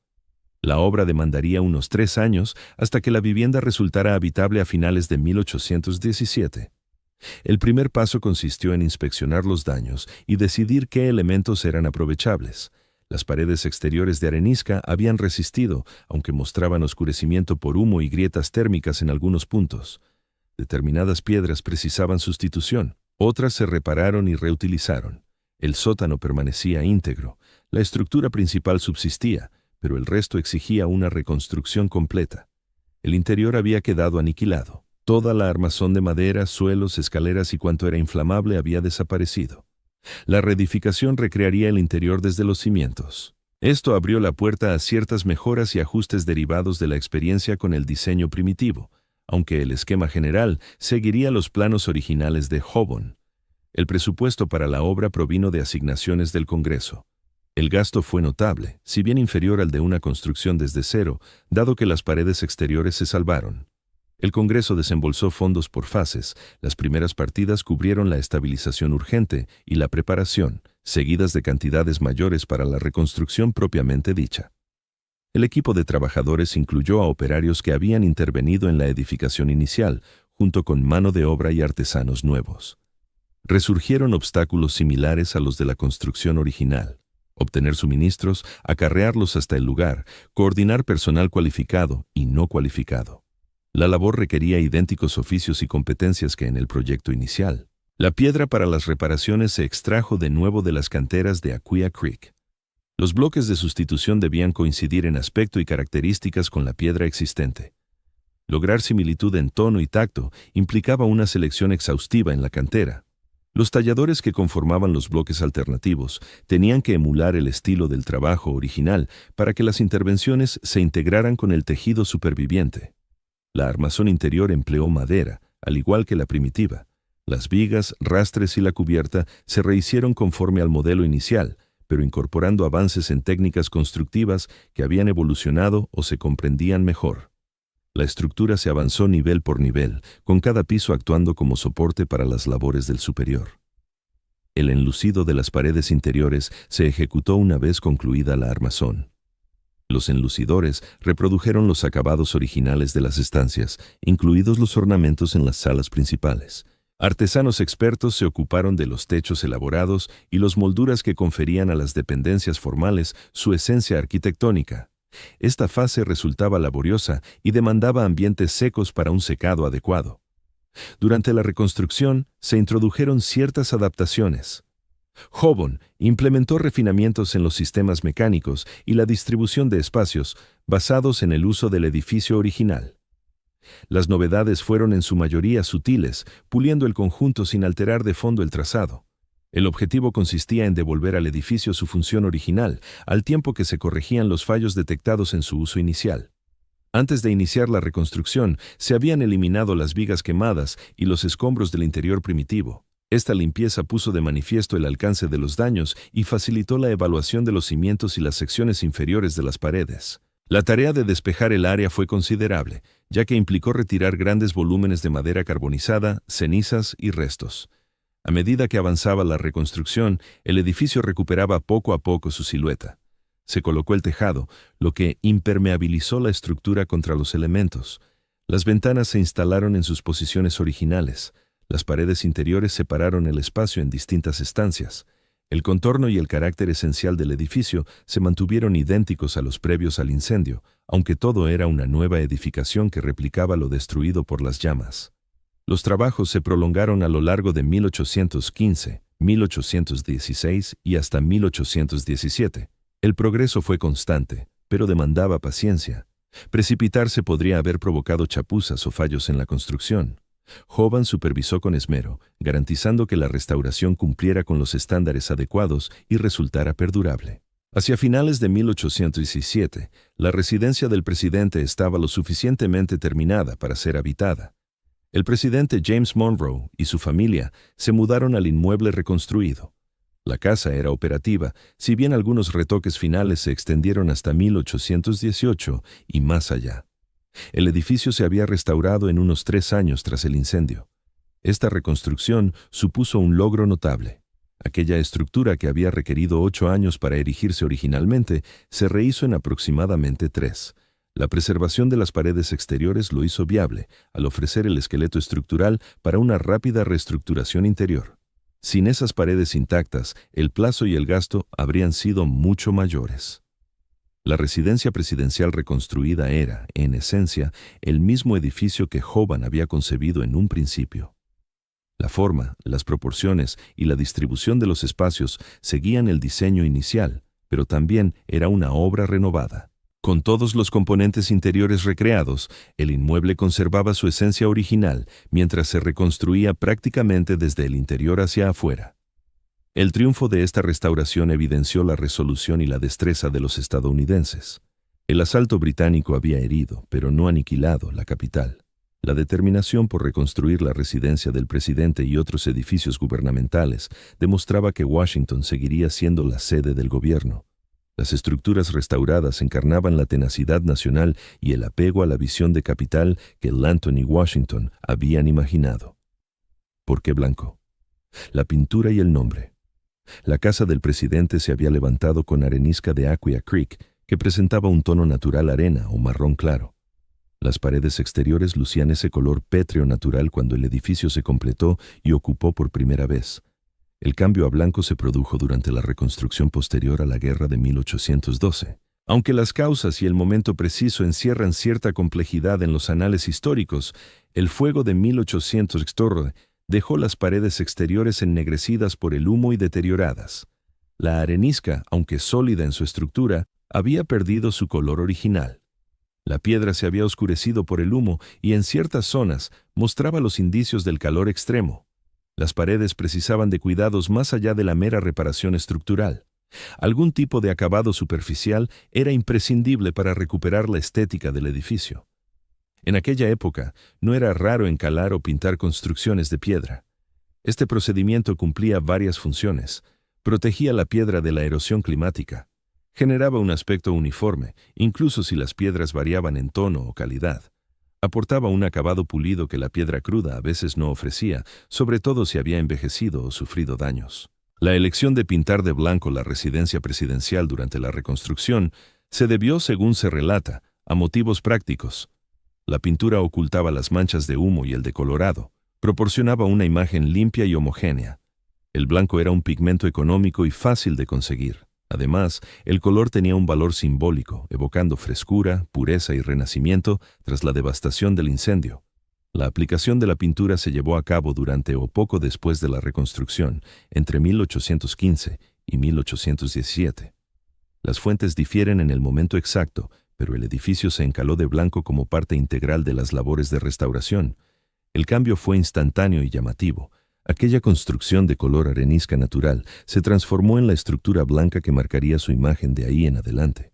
Speaker 1: La obra demandaría unos 3 años hasta que la vivienda resultara habitable a finales de 1817. El primer paso consistió en inspeccionar los daños y decidir qué elementos eran aprovechables. Las paredes exteriores de arenisca habían resistido, aunque mostraban oscurecimiento por humo y grietas térmicas en algunos puntos. Determinadas piedras precisaban sustitución, otras se repararon y reutilizaron. El sótano permanecía íntegro, la estructura principal subsistía, pero el resto exigía una reconstrucción completa. El interior había quedado aniquilado. Toda la armazón de madera, suelos, escaleras y cuanto era inflamable había desaparecido. La reedificación recrearía el interior desde los cimientos. Esto abrió la puerta a ciertas mejoras y ajustes derivados de la experiencia con el diseño primitivo, aunque el esquema general seguiría los planos originales de Hoban. El presupuesto para la obra provino de asignaciones del Congreso. El gasto fue notable, si bien inferior al de una construcción desde cero, dado que las paredes exteriores se salvaron. El Congreso desembolsó fondos por fases. Las primeras partidas cubrieron la estabilización urgente y la preparación, seguidas de cantidades mayores para la reconstrucción propiamente dicha. El equipo de trabajadores incluyó a operarios que habían intervenido en la edificación inicial, junto con mano de obra y artesanos nuevos. Resurgieron obstáculos similares a los de la construcción original. Obtener suministros, acarrearlos hasta el lugar, coordinar personal cualificado y no cualificado. La labor requería idénticos oficios y competencias que en el proyecto inicial. La piedra para las reparaciones se extrajo de nuevo de las canteras de Aquia Creek. Los bloques de sustitución debían coincidir en aspecto y características con la piedra existente. Lograr similitud en tono y tacto implicaba una selección exhaustiva en la cantera. Los talladores que conformaban los bloques alternativos tenían que emular el estilo del trabajo original para que las intervenciones se integraran con el tejido superviviente. La armazón interior empleó madera, al igual que la primitiva. Las vigas, rastres y la cubierta se rehicieron conforme al modelo inicial, pero incorporando avances en técnicas constructivas que habían evolucionado o se comprendían mejor. La estructura se avanzó nivel por nivel, con cada piso actuando como soporte para las labores del superior. El enlucido de las paredes interiores se ejecutó una vez concluida la armazón. Los enlucidores reprodujeron los acabados originales de las estancias, incluidos los ornamentos en las salas principales. Artesanos expertos se ocuparon de los techos elaborados y las molduras que conferían a las dependencias formales su esencia arquitectónica. Esta fase resultaba laboriosa y demandaba ambientes secos para un secado adecuado. Durante la reconstrucción se introdujeron ciertas adaptaciones. Hoban implementó refinamientos en los sistemas mecánicos y la distribución de espacios basados en el uso del edificio original. Las novedades fueron en su mayoría sutiles, puliendo el conjunto sin alterar de fondo el trazado. El objetivo consistía en devolver al edificio su función original, al tiempo que se corregían los fallos detectados en su uso inicial. Antes de iniciar la reconstrucción, se habían eliminado las vigas quemadas y los escombros del interior primitivo. Esta limpieza puso de manifiesto el alcance de los daños y facilitó la evaluación de los cimientos y las secciones inferiores de las paredes. La tarea de despejar el área fue considerable, ya que implicó retirar grandes volúmenes de madera carbonizada, cenizas y restos. A medida que avanzaba la reconstrucción, el edificio recuperaba poco a poco su silueta. Se colocó el tejado, lo que impermeabilizó la estructura contra los elementos. Las ventanas se instalaron en sus posiciones originales. Las paredes interiores separaron el espacio en distintas estancias. El contorno y el carácter esencial del edificio se mantuvieron idénticos a los previos al incendio, aunque todo era una nueva edificación que replicaba lo destruido por las llamas. Los trabajos se prolongaron a lo largo de 1815, 1816 y hasta 1817. El progreso fue constante, pero demandaba paciencia. Precipitarse podría haber provocado chapuzas o fallos en la construcción. Hoban supervisó con esmero, garantizando que la restauración cumpliera con los estándares adecuados y resultara perdurable. Hacia finales de 1817, la residencia del presidente estaba lo suficientemente terminada para ser habitada. El presidente James Monroe y su familia se mudaron al inmueble reconstruido. La casa era operativa, si bien algunos retoques finales se extendieron hasta 1818 y más allá. El edificio se había restaurado en unos 3 años tras el incendio. Esta reconstrucción supuso un logro notable. Aquella estructura que había requerido 8 años para erigirse originalmente se rehizo en aproximadamente 3. La preservación de las paredes exteriores lo hizo viable, al ofrecer el esqueleto estructural para una rápida reestructuración interior. Sin esas paredes intactas, el plazo y el gasto habrían sido mucho mayores. La residencia presidencial reconstruida era, en esencia, el mismo edificio que Hoban había concebido en un principio. La forma, las proporciones y la distribución de los espacios seguían el diseño inicial, pero también era una obra renovada. Con todos los componentes interiores recreados, el inmueble conservaba su esencia original mientras se reconstruía prácticamente desde el interior hacia afuera. El triunfo de esta restauración evidenció la resolución y la destreza de los estadounidenses. El asalto británico había herido, pero no aniquilado, la capital. La determinación por reconstruir la residencia del presidente y otros edificios gubernamentales demostraba que Washington seguiría siendo la sede del gobierno. Las estructuras restauradas encarnaban la tenacidad nacional y el apego a la visión de capital que Lanton y Washington habían imaginado. ¿Por qué blanco? La pintura y el nombre. La casa del presidente se había levantado con arenisca de Aquia Creek, que presentaba un tono natural arena o marrón claro. Las paredes exteriores lucían ese color pétreo natural cuando el edificio se completó y ocupó por primera vez. El cambio a blanco se produjo durante la reconstrucción posterior a la guerra de 1812. Aunque las causas y el momento preciso encierran cierta complejidad en los anales históricos, el fuego de 1814 dejó las paredes exteriores ennegrecidas por el humo y deterioradas. La arenisca, aunque sólida en su estructura, había perdido su color original. La piedra se había oscurecido por el humo y en ciertas zonas mostraba los indicios del calor extremo. Las paredes precisaban de cuidados más allá de la mera reparación estructural. Algún tipo de acabado superficial era imprescindible para recuperar la estética del edificio. En aquella época, no era raro encalar o pintar construcciones de piedra. Este procedimiento cumplía varias funciones. Protegía la piedra de la erosión climática. Generaba un aspecto uniforme, incluso si las piedras variaban en tono o calidad. Aportaba un acabado pulido que la piedra cruda a veces no ofrecía, sobre todo si había envejecido o sufrido daños. La elección de pintar de blanco la residencia presidencial durante la reconstrucción se debió, según se relata, a motivos prácticos. La pintura ocultaba las manchas de humo y el decolorado, proporcionaba una imagen limpia y homogénea. El blanco era un pigmento económico y fácil de conseguir. Además, el color tenía un valor simbólico, evocando frescura, pureza y renacimiento tras la devastación del incendio. La aplicación de la pintura se llevó a cabo durante o poco después de la reconstrucción, entre 1815 y 1817. Las fuentes difieren en el momento exacto, pero el edificio se encaló de blanco como parte integral de las labores de restauración. El cambio fue instantáneo y llamativo. Aquella construcción de color arenisca natural se transformó en la estructura blanca que marcaría su imagen de ahí en adelante.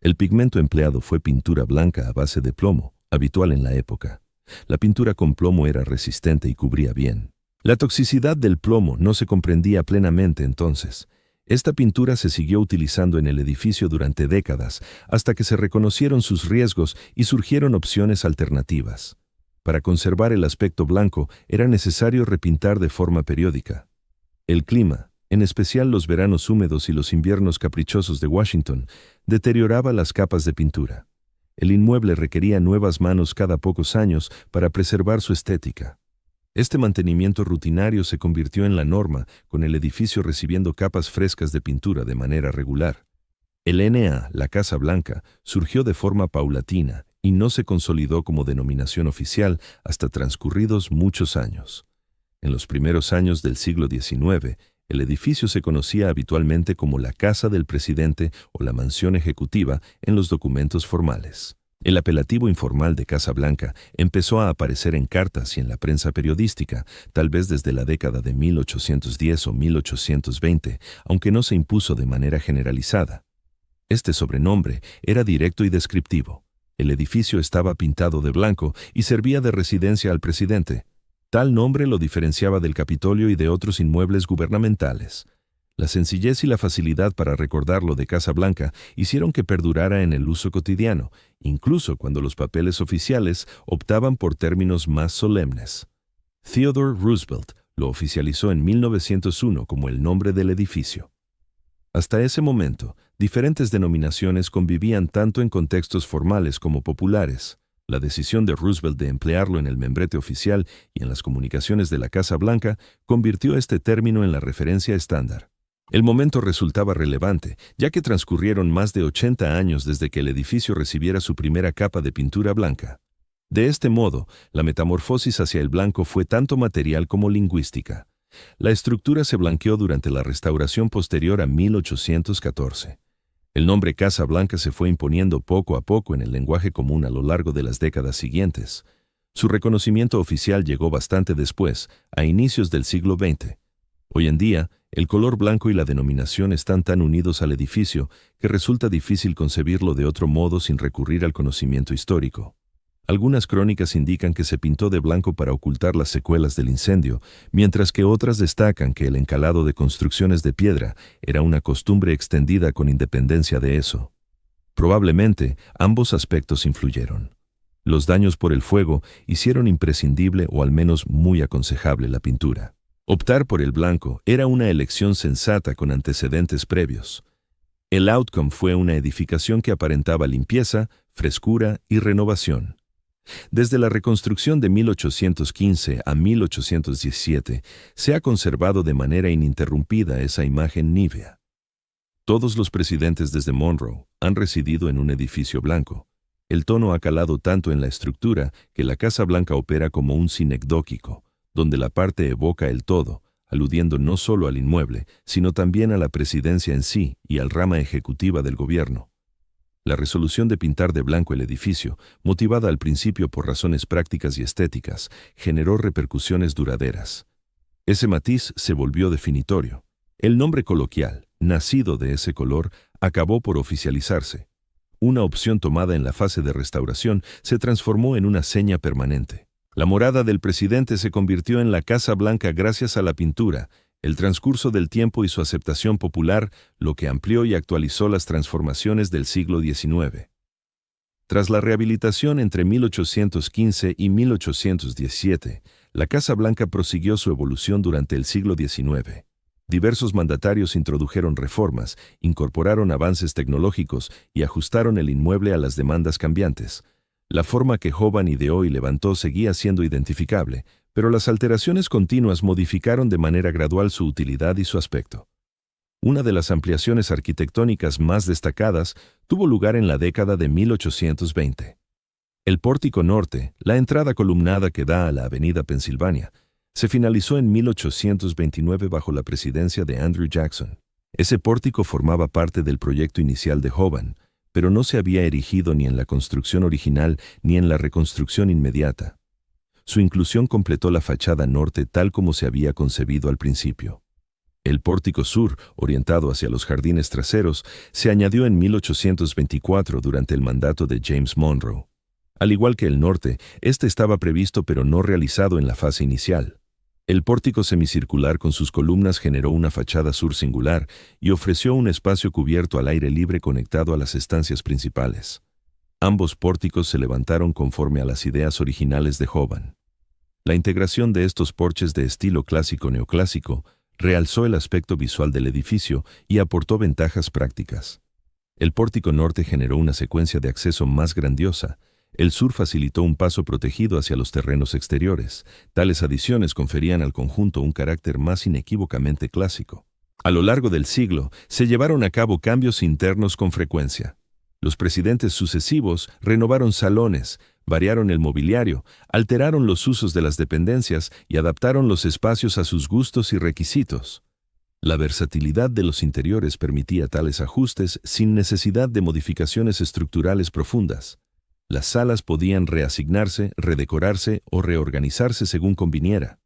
Speaker 1: El pigmento empleado fue pintura blanca a base de plomo, habitual en la época. La pintura con plomo era resistente y cubría bien. La toxicidad del plomo no se comprendía plenamente entonces. Esta pintura se siguió utilizando en el edificio durante décadas, hasta que se reconocieron sus riesgos y surgieron opciones alternativas. Para conservar el aspecto blanco era necesario repintar de forma periódica. El clima, en especial los veranos húmedos y los inviernos caprichosos de Washington, deterioraba las capas de pintura. El inmueble requería nuevas manos cada pocos años para preservar su estética. Este mantenimiento rutinario se convirtió en la norma, con el edificio recibiendo capas frescas de pintura de manera regular. El N.A., la Casa Blanca, surgió de forma paulatina y no se consolidó como denominación oficial hasta transcurridos muchos años. En los primeros años del siglo XIX, el edificio se conocía habitualmente como la Casa del Presidente o la Mansión Ejecutiva en los documentos formales. El apelativo informal de Casa Blanca empezó a aparecer en cartas y en la prensa periodística, tal vez desde la década de 1810 o 1820, aunque no se impuso de manera generalizada. Este sobrenombre era directo y descriptivo. El edificio estaba pintado de blanco y servía de residencia al presidente. Tal nombre lo diferenciaba del Capitolio y de otros inmuebles gubernamentales. La sencillez y la facilidad para recordarlo de Casa Blanca hicieron que perdurara en el uso cotidiano, incluso cuando los papeles oficiales optaban por términos más solemnes. Theodore Roosevelt lo oficializó en 1901 como el nombre del edificio. Hasta ese momento, diferentes denominaciones convivían tanto en contextos formales como populares. La decisión de Roosevelt de emplearlo en el membrete oficial y en las comunicaciones de la Casa Blanca convirtió este término en la referencia estándar. El momento resultaba relevante, ya que transcurrieron más de 80 años desde que el edificio recibiera su primera capa de pintura blanca. De este modo, la metamorfosis hacia el blanco fue tanto material como lingüística. La estructura se blanqueó durante la restauración posterior a 1814. El nombre Casa Blanca se fue imponiendo poco a poco en el lenguaje común a lo largo de las décadas siguientes. Su reconocimiento oficial llegó bastante después, a inicios del siglo XX. Hoy en día, el color blanco y la denominación están tan unidos al edificio que resulta difícil concebirlo de otro modo sin recurrir al conocimiento histórico. Algunas crónicas indican que se pintó de blanco para ocultar las secuelas del incendio, mientras que otras destacan que el encalado de construcciones de piedra era una costumbre extendida con independencia de eso. Probablemente, ambos aspectos influyeron. Los daños por el fuego hicieron imprescindible o al menos muy aconsejable la pintura. Optar por el blanco era una elección sensata con antecedentes previos. El outcome fue una edificación que aparentaba limpieza, frescura y renovación. Desde la reconstrucción de 1815 a 1817, se ha conservado de manera ininterrumpida esa imagen nívea. Todos los presidentes desde Monroe han residido en un edificio blanco. El tono ha calado tanto en la estructura que la Casa Blanca opera como un sinecdóquico, donde la parte evoca el todo, aludiendo no solo al inmueble, sino también a la presidencia en sí y al rama ejecutiva del gobierno. La resolución de pintar de blanco el edificio, motivada al principio por razones prácticas y estéticas, generó repercusiones duraderas. Ese matiz se volvió definitorio. El nombre coloquial, nacido de ese color, acabó por oficializarse. Una opción tomada en la fase de restauración se transformó en una seña permanente. La morada del presidente se convirtió en la Casa Blanca gracias a la pintura, el transcurso del tiempo y su aceptación popular, lo que amplió y actualizó las transformaciones del siglo XIX. Tras la rehabilitación entre 1815 y 1817, la Casa Blanca prosiguió su evolución durante el siglo XIX. Diversos mandatarios introdujeron reformas, incorporaron avances tecnológicos y ajustaron el inmueble a las demandas cambiantes. La forma que Hoban ideó y levantó seguía siendo identificable, pero las alteraciones continuas modificaron de manera gradual su utilidad y su aspecto. Una de las ampliaciones arquitectónicas más destacadas tuvo lugar en la década de 1820. El pórtico norte, la entrada columnada que da a la avenida Pensilvania, se finalizó en 1829 bajo la presidencia de Andrew Jackson. Ese pórtico formaba parte del proyecto inicial de Hoban, pero no se había erigido ni en la construcción original ni en la reconstrucción inmediata. Su inclusión completó la fachada norte tal como se había concebido al principio. El pórtico sur, orientado hacia los jardines traseros, se añadió en 1824 durante el mandato de James Monroe. Al igual que el norte, este estaba previsto pero no realizado en la fase inicial. El pórtico semicircular con sus columnas generó una fachada sur singular y ofreció un espacio cubierto al aire libre conectado a las estancias principales. Ambos pórticos se levantaron conforme a las ideas originales de Hoban. La integración de estos porches de estilo clásico-neoclásico realzó el aspecto visual del edificio y aportó ventajas prácticas. El pórtico norte generó una secuencia de acceso más grandiosa. El sur facilitó un paso protegido hacia los terrenos exteriores. Tales adiciones conferían al conjunto un carácter más inequívocamente clásico. A lo largo del siglo, se llevaron a cabo cambios internos con frecuencia. Los presidentes sucesivos renovaron salones, variaron el mobiliario, alteraron los usos de las dependencias y adaptaron los espacios a sus gustos y requisitos. La versatilidad de los interiores permitía tales ajustes sin necesidad de modificaciones estructurales profundas. Las salas podían reasignarse, redecorarse o reorganizarse según conviniera.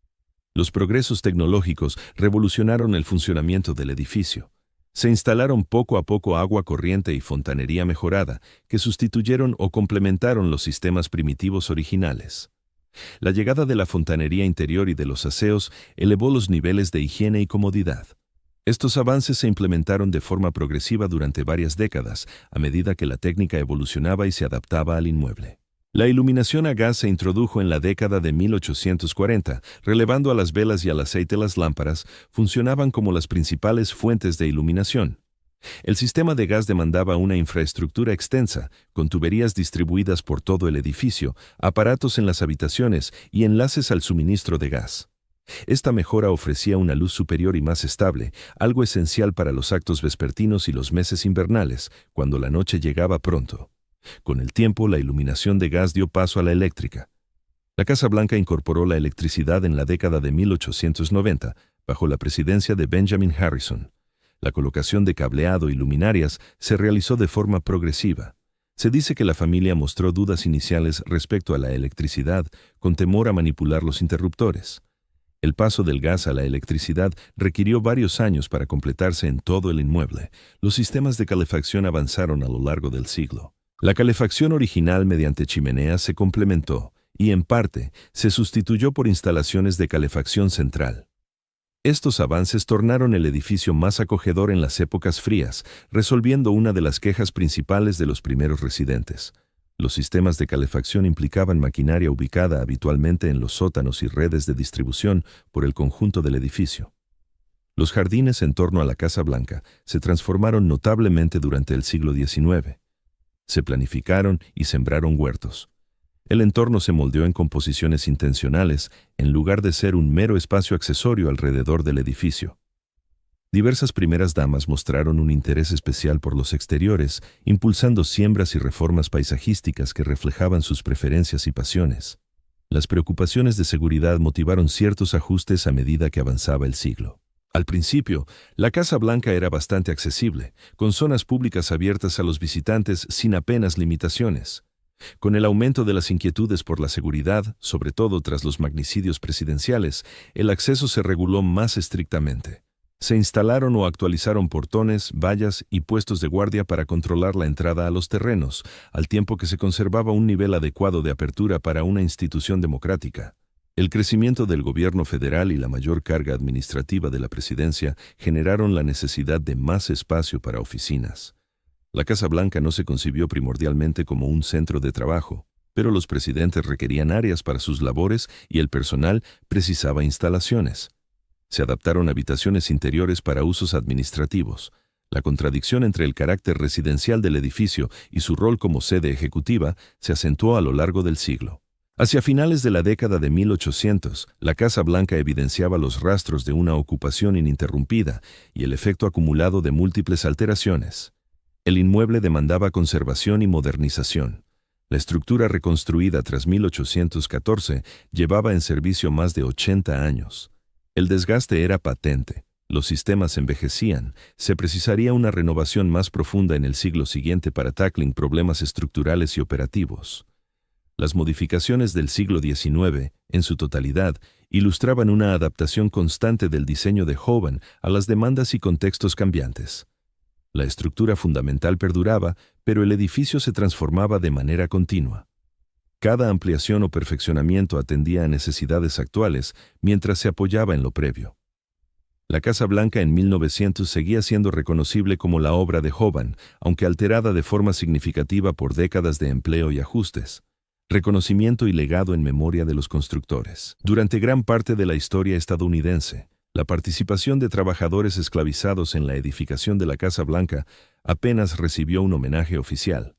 Speaker 1: Los progresos tecnológicos revolucionaron el funcionamiento del edificio. Se instalaron poco a poco agua corriente y fontanería mejorada, que sustituyeron o complementaron los sistemas primitivos originales. La llegada de la fontanería interior y de los aseos elevó los niveles de higiene y comodidad. Estos avances se implementaron de forma progresiva durante varias décadas, a medida que la técnica evolucionaba y se adaptaba al inmueble. La iluminación a gas se introdujo en la década de 1840, relevando a las velas y al aceite. Las lámparas funcionaban como las principales fuentes de iluminación. El sistema de gas demandaba una infraestructura extensa, con tuberías distribuidas por todo el edificio, aparatos en las habitaciones y enlaces al suministro de gas. Esta mejora ofrecía una luz superior y más estable, algo esencial para los actos vespertinos y los meses invernales, cuando la noche llegaba pronto. Con el tiempo, la iluminación de gas dio paso a la eléctrica. La Casa Blanca incorporó la electricidad en la década de 1890, bajo la presidencia de Benjamin Harrison. La colocación de cableado y luminarias se realizó de forma progresiva. Se dice que la familia mostró dudas iniciales respecto a la electricidad, con temor a manipular los interruptores. El paso del gas a la electricidad requirió varios años para completarse en todo el inmueble. Los sistemas de calefacción avanzaron a lo largo del siglo. La calefacción original mediante chimeneas se complementó y, en parte, se sustituyó por instalaciones de calefacción central. Estos avances tornaron el edificio más acogedor en las épocas frías, resolviendo una de las quejas principales de los primeros residentes. Los sistemas de calefacción implicaban maquinaria ubicada habitualmente en los sótanos y redes de distribución por el conjunto del edificio. Los jardines en torno a la Casa Blanca se transformaron notablemente durante el siglo XIX. Se planificaron y sembraron huertos. El entorno se moldeó en composiciones intencionales, en lugar de ser un mero espacio accesorio alrededor del edificio. Diversas primeras damas mostraron un interés especial por los exteriores, impulsando siembras y reformas paisajísticas que reflejaban sus preferencias y pasiones. Las preocupaciones de seguridad motivaron ciertos ajustes a medida que avanzaba el siglo. Al principio, la Casa Blanca era bastante accesible, con zonas públicas abiertas a los visitantes sin apenas limitaciones. Con el aumento de las inquietudes por la seguridad, sobre todo tras los magnicidios presidenciales, el acceso se reguló más estrictamente. Se instalaron o actualizaron portones, vallas y puestos de guardia para controlar la entrada a los terrenos, al tiempo que se conservaba un nivel adecuado de apertura para una institución democrática. El crecimiento del gobierno federal y la mayor carga administrativa de la presidencia generaron la necesidad de más espacio para oficinas. La Casa Blanca no se concibió primordialmente como un centro de trabajo, pero los presidentes requerían áreas para sus labores y el personal precisaba instalaciones. Se adaptaron habitaciones interiores para usos administrativos. La contradicción entre el carácter residencial del edificio y su rol como sede ejecutiva se acentuó a lo largo del siglo. Hacia finales de la década de 1800, la Casa Blanca evidenciaba los rastros de una ocupación ininterrumpida y el efecto acumulado de múltiples alteraciones. El inmueble demandaba conservación y modernización. La estructura reconstruida tras 1814 llevaba en servicio más de 80 años. El desgaste era patente. Los sistemas envejecían. Se precisaría una renovación más profunda en el siglo siguiente para tackling problemas estructurales y operativos. Las modificaciones del siglo XIX, en su totalidad, ilustraban una adaptación constante del diseño de Hoban a las demandas y contextos cambiantes. La estructura fundamental perduraba, pero el edificio se transformaba de manera continua. Cada ampliación o perfeccionamiento atendía a necesidades actuales, mientras se apoyaba en lo previo. La Casa Blanca en 1900 seguía siendo reconocible como la obra de Hoban, aunque alterada de forma significativa por décadas de empleo y ajustes. Reconocimiento y legado en memoria de los constructores. Durante gran parte de la historia estadounidense, la participación de trabajadores esclavizados en la edificación de la Casa Blanca apenas recibió un homenaje oficial.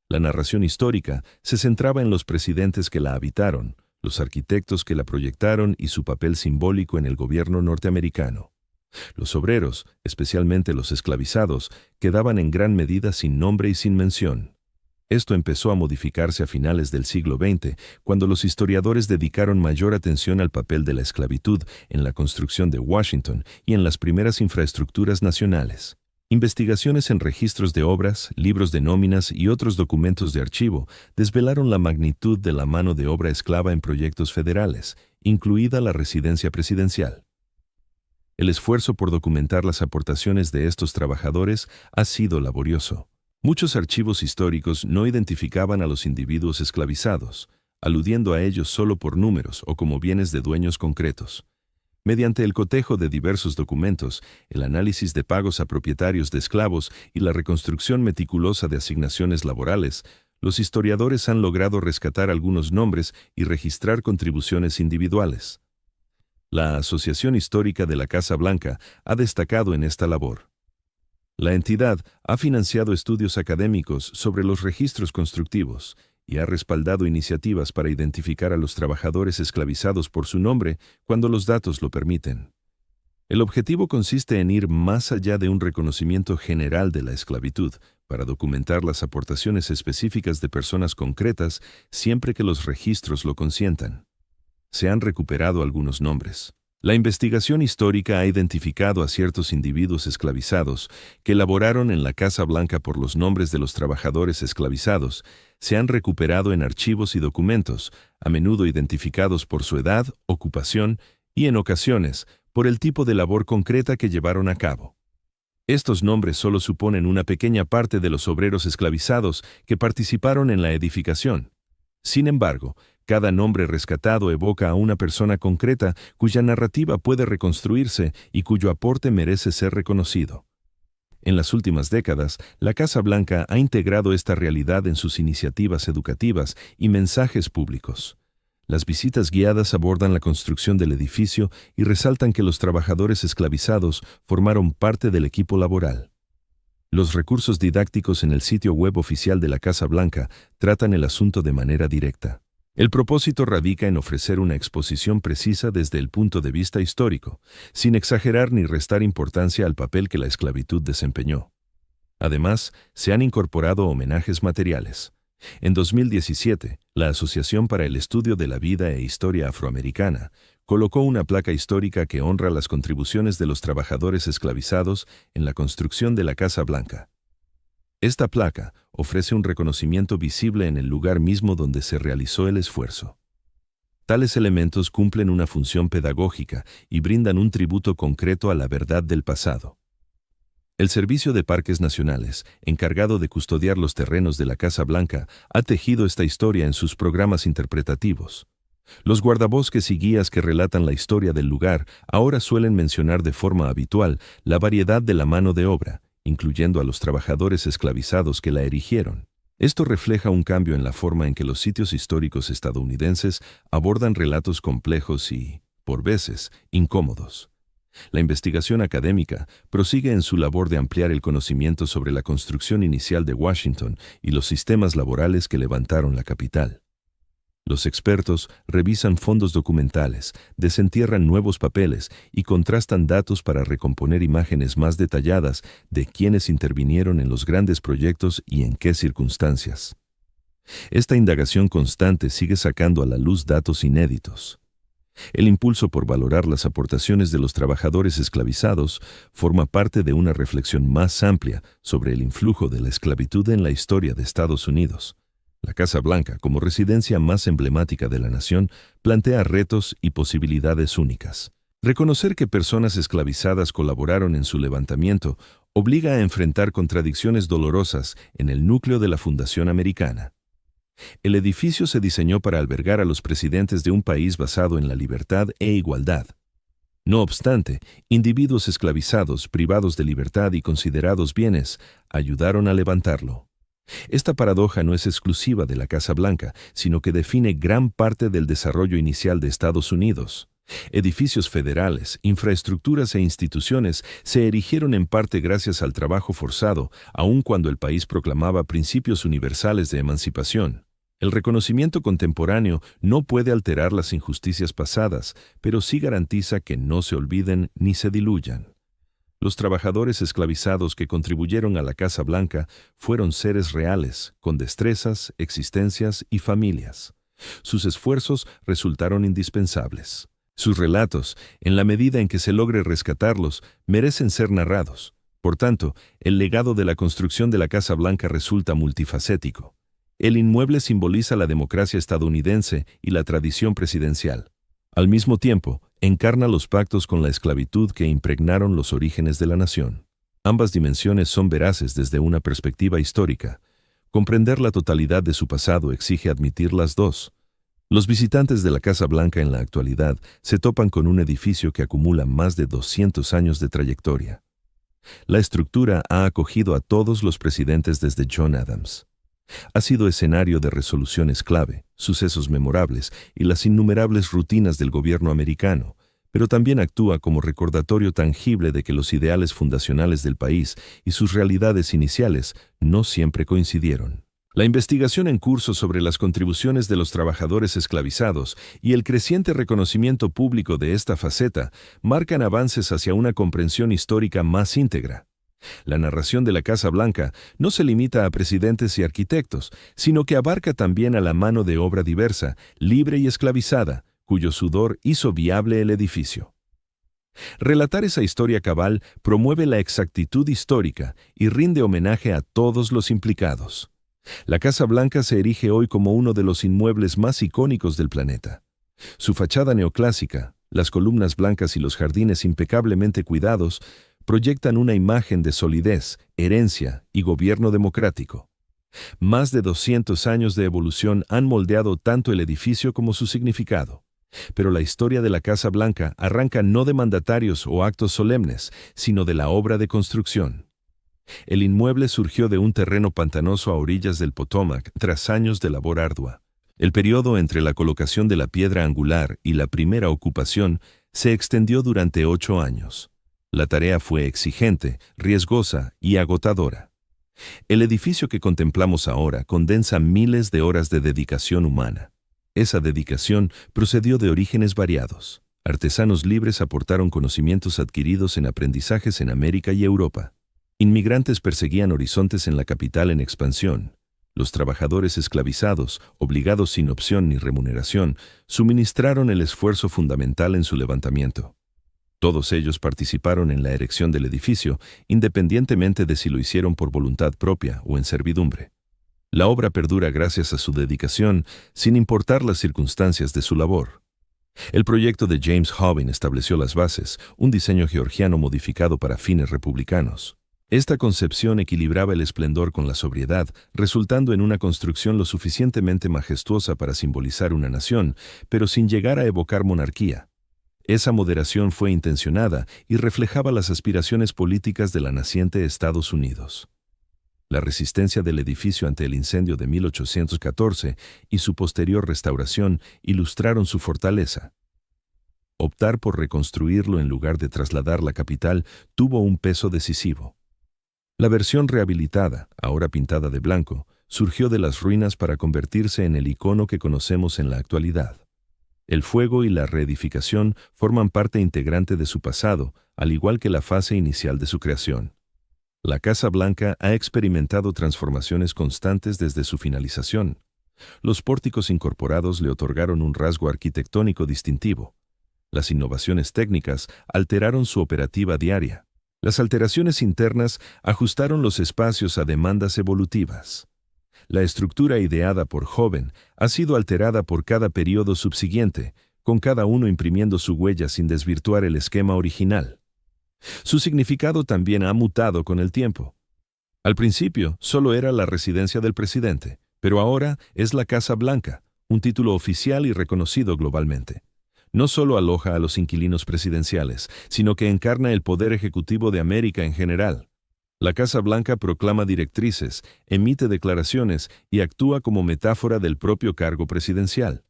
Speaker 1: La narración histórica se centraba en los presidentes que la habitaron, los arquitectos que la proyectaron y su papel simbólico en el gobierno norteamericano. Los obreros, especialmente los esclavizados, quedaban en gran medida sin nombre y sin mención. Esto empezó a modificarse a finales del siglo XX, cuando los historiadores dedicaron mayor atención al papel de la esclavitud en la construcción de Washington y en las primeras infraestructuras nacionales. Investigaciones en registros de obras, libros de nóminas y otros documentos de archivo desvelaron la magnitud de la mano de obra esclava en proyectos federales, incluida la residencia presidencial. El esfuerzo por documentar las aportaciones de estos trabajadores ha sido laborioso. Muchos archivos históricos no identificaban a los individuos esclavizados, aludiendo a ellos solo por números o como bienes de dueños concretos. Mediante el cotejo de diversos documentos, el análisis de pagos a propietarios de esclavos y la reconstrucción meticulosa de asignaciones laborales, Los historiadores han logrado rescatar algunos nombres y registrar contribuciones individuales. La Asociación Histórica de la Casa Blanca ha destacado en esta labor. La entidad ha financiado estudios académicos sobre los registros constructivos y ha respaldado iniciativas para identificar a los trabajadores esclavizados por su nombre cuando los datos lo permiten. El objetivo consiste en ir más allá de un reconocimiento general de la esclavitud para documentar las aportaciones específicas de personas concretas siempre que los registros lo consientan. Se han recuperado algunos nombres. La investigación histórica ha identificado a ciertos individuos esclavizados que laboraron en la Casa Blanca por los nombres de los trabajadores esclavizados. Se han recuperado en archivos y documentos, a menudo identificados por su edad, ocupación y, en ocasiones, por el tipo de labor concreta que llevaron a cabo. Estos nombres solo suponen una pequeña parte de los obreros esclavizados que participaron en la edificación. Sin embargo, cada nombre rescatado evoca a una persona concreta cuya narrativa puede reconstruirse y cuyo aporte merece ser reconocido. En las últimas décadas, la Casa Blanca ha integrado esta realidad en sus iniciativas educativas y mensajes públicos. Las visitas guiadas abordan la construcción del edificio y resaltan que los trabajadores esclavizados formaron parte del equipo laboral. Los recursos didácticos en el sitio web oficial de la Casa Blanca tratan el asunto de manera directa. El propósito radica en ofrecer una exposición precisa desde el punto de vista histórico, sin exagerar ni restar importancia al papel que la esclavitud desempeñó. Además, se han incorporado homenajes materiales. En 2017, la Asociación para el Estudio de la Vida e Historia Afroamericana colocó una placa histórica que honra las contribuciones de los trabajadores esclavizados en la construcción de la Casa Blanca. Esta placa ofrece un reconocimiento visible en el lugar mismo donde se realizó el esfuerzo. Tales elementos cumplen una función pedagógica y brindan un tributo concreto a la verdad del pasado. El Servicio de Parques Nacionales, encargado de custodiar los terrenos de la Casa Blanca, ha tejido esta historia en sus programas interpretativos. Los guardabosques y guías que relatan la historia del lugar ahora suelen mencionar de forma habitual la variedad de la mano de obra, incluyendo a los trabajadores esclavizados que la erigieron. Esto refleja un cambio en la forma en que los sitios históricos estadounidenses abordan relatos complejos y, por veces, incómodos. La investigación académica prosigue en su labor de ampliar el conocimiento sobre la construcción inicial de Washington y los sistemas laborales que levantaron la capital. Los expertos revisan fondos documentales, desentierran nuevos papeles y contrastan datos para recomponer imágenes más detalladas de quienes intervinieron en los grandes proyectos y en qué circunstancias. Esta indagación constante sigue sacando a la luz datos inéditos. El impulso por valorar las aportaciones de los trabajadores esclavizados forma parte de una reflexión más amplia sobre el influjo de la esclavitud en la historia de Estados Unidos. La Casa Blanca, como residencia más emblemática de la nación, plantea retos y posibilidades únicas. Reconocer que personas esclavizadas colaboraron en su levantamiento obliga a enfrentar contradicciones dolorosas en el núcleo de la Fundación Americana. El edificio se diseñó para albergar a los presidentes de un país basado en la libertad e igualdad. No obstante, individuos esclavizados, privados de libertad y considerados bienes, ayudaron a levantarlo. Esta paradoja no es exclusiva de la Casa Blanca, sino que define gran parte del desarrollo inicial de Estados Unidos. Edificios federales, infraestructuras e instituciones se erigieron en parte gracias al trabajo forzado, aun cuando el país proclamaba principios universales de emancipación. El reconocimiento contemporáneo no puede alterar las injusticias pasadas, pero sí garantiza que no se olviden ni se diluyan. Los trabajadores esclavizados que contribuyeron a la Casa Blanca fueron seres reales, con destrezas, existencias y familias. Sus esfuerzos resultaron indispensables. Sus relatos, en la medida en que se logre rescatarlos, merecen ser narrados. Por tanto, el legado de la construcción de la Casa Blanca resulta multifacético. El inmueble simboliza la democracia estadounidense y la tradición presidencial. Al mismo tiempo, encarna los pactos con la esclavitud que impregnaron los orígenes de la nación. Ambas dimensiones son veraces desde una perspectiva histórica. Comprender la totalidad de su pasado exige admitir las dos. Los visitantes de la Casa Blanca en la actualidad se topan con un edificio que acumula más de 200 años de trayectoria. La estructura ha acogido a todos los presidentes desde John Adams. Ha sido escenario de resoluciones clave, sucesos memorables y las innumerables rutinas del gobierno americano, pero también actúa como recordatorio tangible de que los ideales fundacionales del país y sus realidades iniciales no siempre coincidieron. La investigación en curso sobre las contribuciones de los trabajadores esclavizados y el creciente reconocimiento público de esta faceta marcan avances hacia una comprensión histórica más íntegra. La narración de la Casa Blanca no se limita a presidentes y arquitectos, sino que abarca también a la mano de obra diversa, libre y esclavizada, cuyo sudor hizo viable el edificio. Relatar esa historia cabal promueve la exactitud histórica y rinde homenaje a todos los implicados. La Casa Blanca se erige hoy como uno de los inmuebles más icónicos del planeta. Su fachada neoclásica, las columnas blancas y los jardines impecablemente cuidados proyectan una imagen de solidez, herencia y gobierno democrático. Más de 200 años de evolución han moldeado tanto el edificio como su significado. Pero la historia de la Casa Blanca arranca no de mandatarios o actos solemnes, sino de la obra de construcción. El inmueble surgió de un terreno pantanoso a orillas del Potomac tras años de labor ardua. El periodo entre la colocación de la piedra angular y la primera ocupación se extendió durante 8 años. La tarea fue exigente, riesgosa y agotadora. El edificio que contemplamos ahora condensa miles de horas de dedicación humana. Esa dedicación procedió de orígenes variados. Artesanos libres aportaron conocimientos adquiridos en aprendizajes en América y Europa. Inmigrantes perseguían horizontes en la capital en expansión. Los trabajadores esclavizados, obligados sin opción ni remuneración, suministraron el esfuerzo fundamental en su levantamiento. Todos ellos participaron en la erección del edificio, independientemente de si lo hicieron por voluntad propia o en servidumbre. La obra perdura gracias a su dedicación, sin importar las circunstancias de su labor. El proyecto de James Hobbin estableció las bases, un diseño georgiano modificado para fines republicanos. Esta concepción equilibraba el esplendor con la sobriedad, resultando en una construcción lo suficientemente majestuosa para simbolizar una nación, pero sin llegar a evocar monarquía. Esa moderación fue intencionada y reflejaba las aspiraciones políticas de la naciente Estados Unidos. La resistencia del edificio ante el incendio de 1814 y su posterior restauración ilustraron su fortaleza. Optar por reconstruirlo en lugar de trasladar la capital tuvo un peso decisivo. La versión rehabilitada, ahora pintada de blanco, surgió de las ruinas para convertirse en el icono que conocemos en la actualidad. El fuego y la reedificación forman parte integrante de su pasado, al igual que la fase inicial de su creación. La Casa Blanca ha experimentado transformaciones constantes desde su finalización. Los pórticos incorporados le otorgaron un rasgo arquitectónico distintivo. Las innovaciones técnicas alteraron su operativa diaria. Las alteraciones internas ajustaron los espacios a demandas evolutivas. La estructura ideada por Hobbin ha sido alterada por cada periodo subsiguiente, con cada uno imprimiendo su huella sin desvirtuar el esquema original. Su significado también ha mutado con el tiempo. Al principio solo era la residencia del presidente, pero ahora es la Casa Blanca, un título oficial y reconocido globalmente. No solo aloja a los inquilinos presidenciales, sino que encarna el poder ejecutivo de América en general. La Casa Blanca proclama directrices, emite declaraciones y actúa como metáfora del propio cargo presidencial.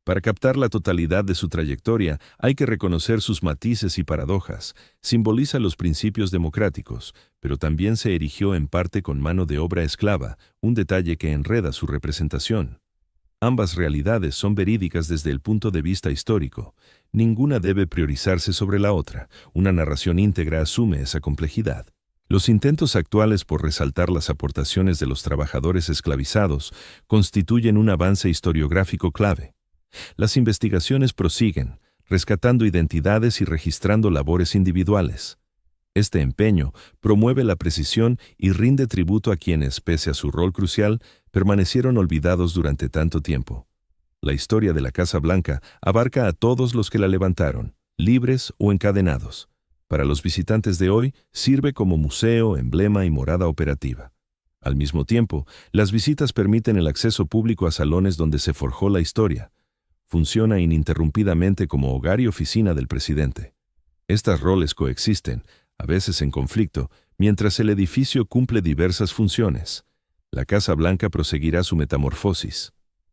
Speaker 1: Para captar la totalidad de su trayectoria, hay que reconocer sus matices y paradojas. Simboliza los principios democráticos, pero también se erigió en parte con mano de obra esclava, un detalle que enreda su representación. Ambas realidades son verídicas desde el punto de vista histórico. Ninguna debe priorizarse sobre la otra. Una narración íntegra asume esa complejidad. Los intentos actuales por resaltar las aportaciones de los trabajadores esclavizados constituyen un avance historiográfico clave. Las investigaciones prosiguen, rescatando identidades y registrando labores individuales. Este empeño promueve la precisión y rinde tributo a quienes, pese a su rol crucial, permanecieron olvidados durante tanto tiempo. La historia de la Casa Blanca abarca a todos los que la levantaron, libres o encadenados. Para los visitantes de hoy, sirve como museo, emblema y morada operativa. Al mismo tiempo, las visitas permiten el acceso público a salones donde se forjó la historia. Funciona ininterrumpidamente como hogar y oficina del presidente. Estos roles coexisten, a veces en conflicto, mientras el edificio cumple diversas funciones. La Casa Blanca proseguirá su metamorfosis.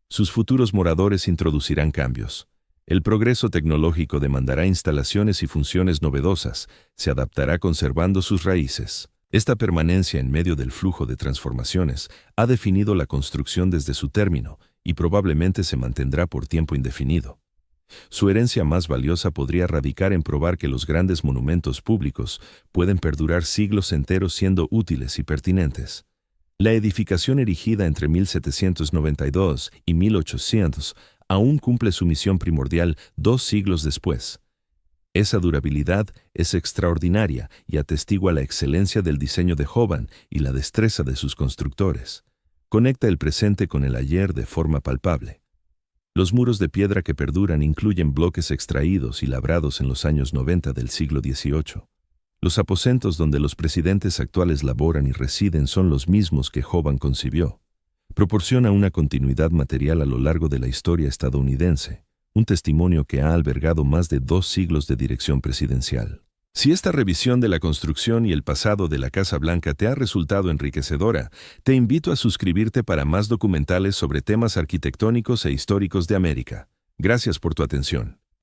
Speaker 1: Sus futuros moradores introducirán cambios. El progreso tecnológico demandará instalaciones y funciones novedosas, se adaptará conservando sus raíces. Esta permanencia en medio del flujo de transformaciones ha definido la construcción desde su término y probablemente se mantendrá por tiempo indefinido. Su herencia más valiosa podría radicar en probar que los grandes monumentos públicos pueden perdurar siglos enteros siendo útiles y pertinentes. La edificación erigida entre 1792 y 1800 aún cumple su misión primordial 2 siglos después. Esa durabilidad es extraordinaria y atestigua la excelencia del diseño de Hoban y la destreza de sus constructores. Conecta el presente con el ayer de forma palpable. Los muros de piedra que perduran incluyen bloques extraídos y labrados en los años 90 del siglo XVIII. Los aposentos donde los presidentes actuales laboran y residen son los mismos que Hoban concibió. Proporciona una continuidad material a lo largo de la historia estadounidense, un testimonio que ha albergado más de 2 siglos de dirección presidencial. Si esta revisión de la construcción y el pasado de la Casa Blanca te ha resultado enriquecedora, te invito a suscribirte para más documentales sobre temas arquitectónicos e históricos de América. Gracias por tu atención.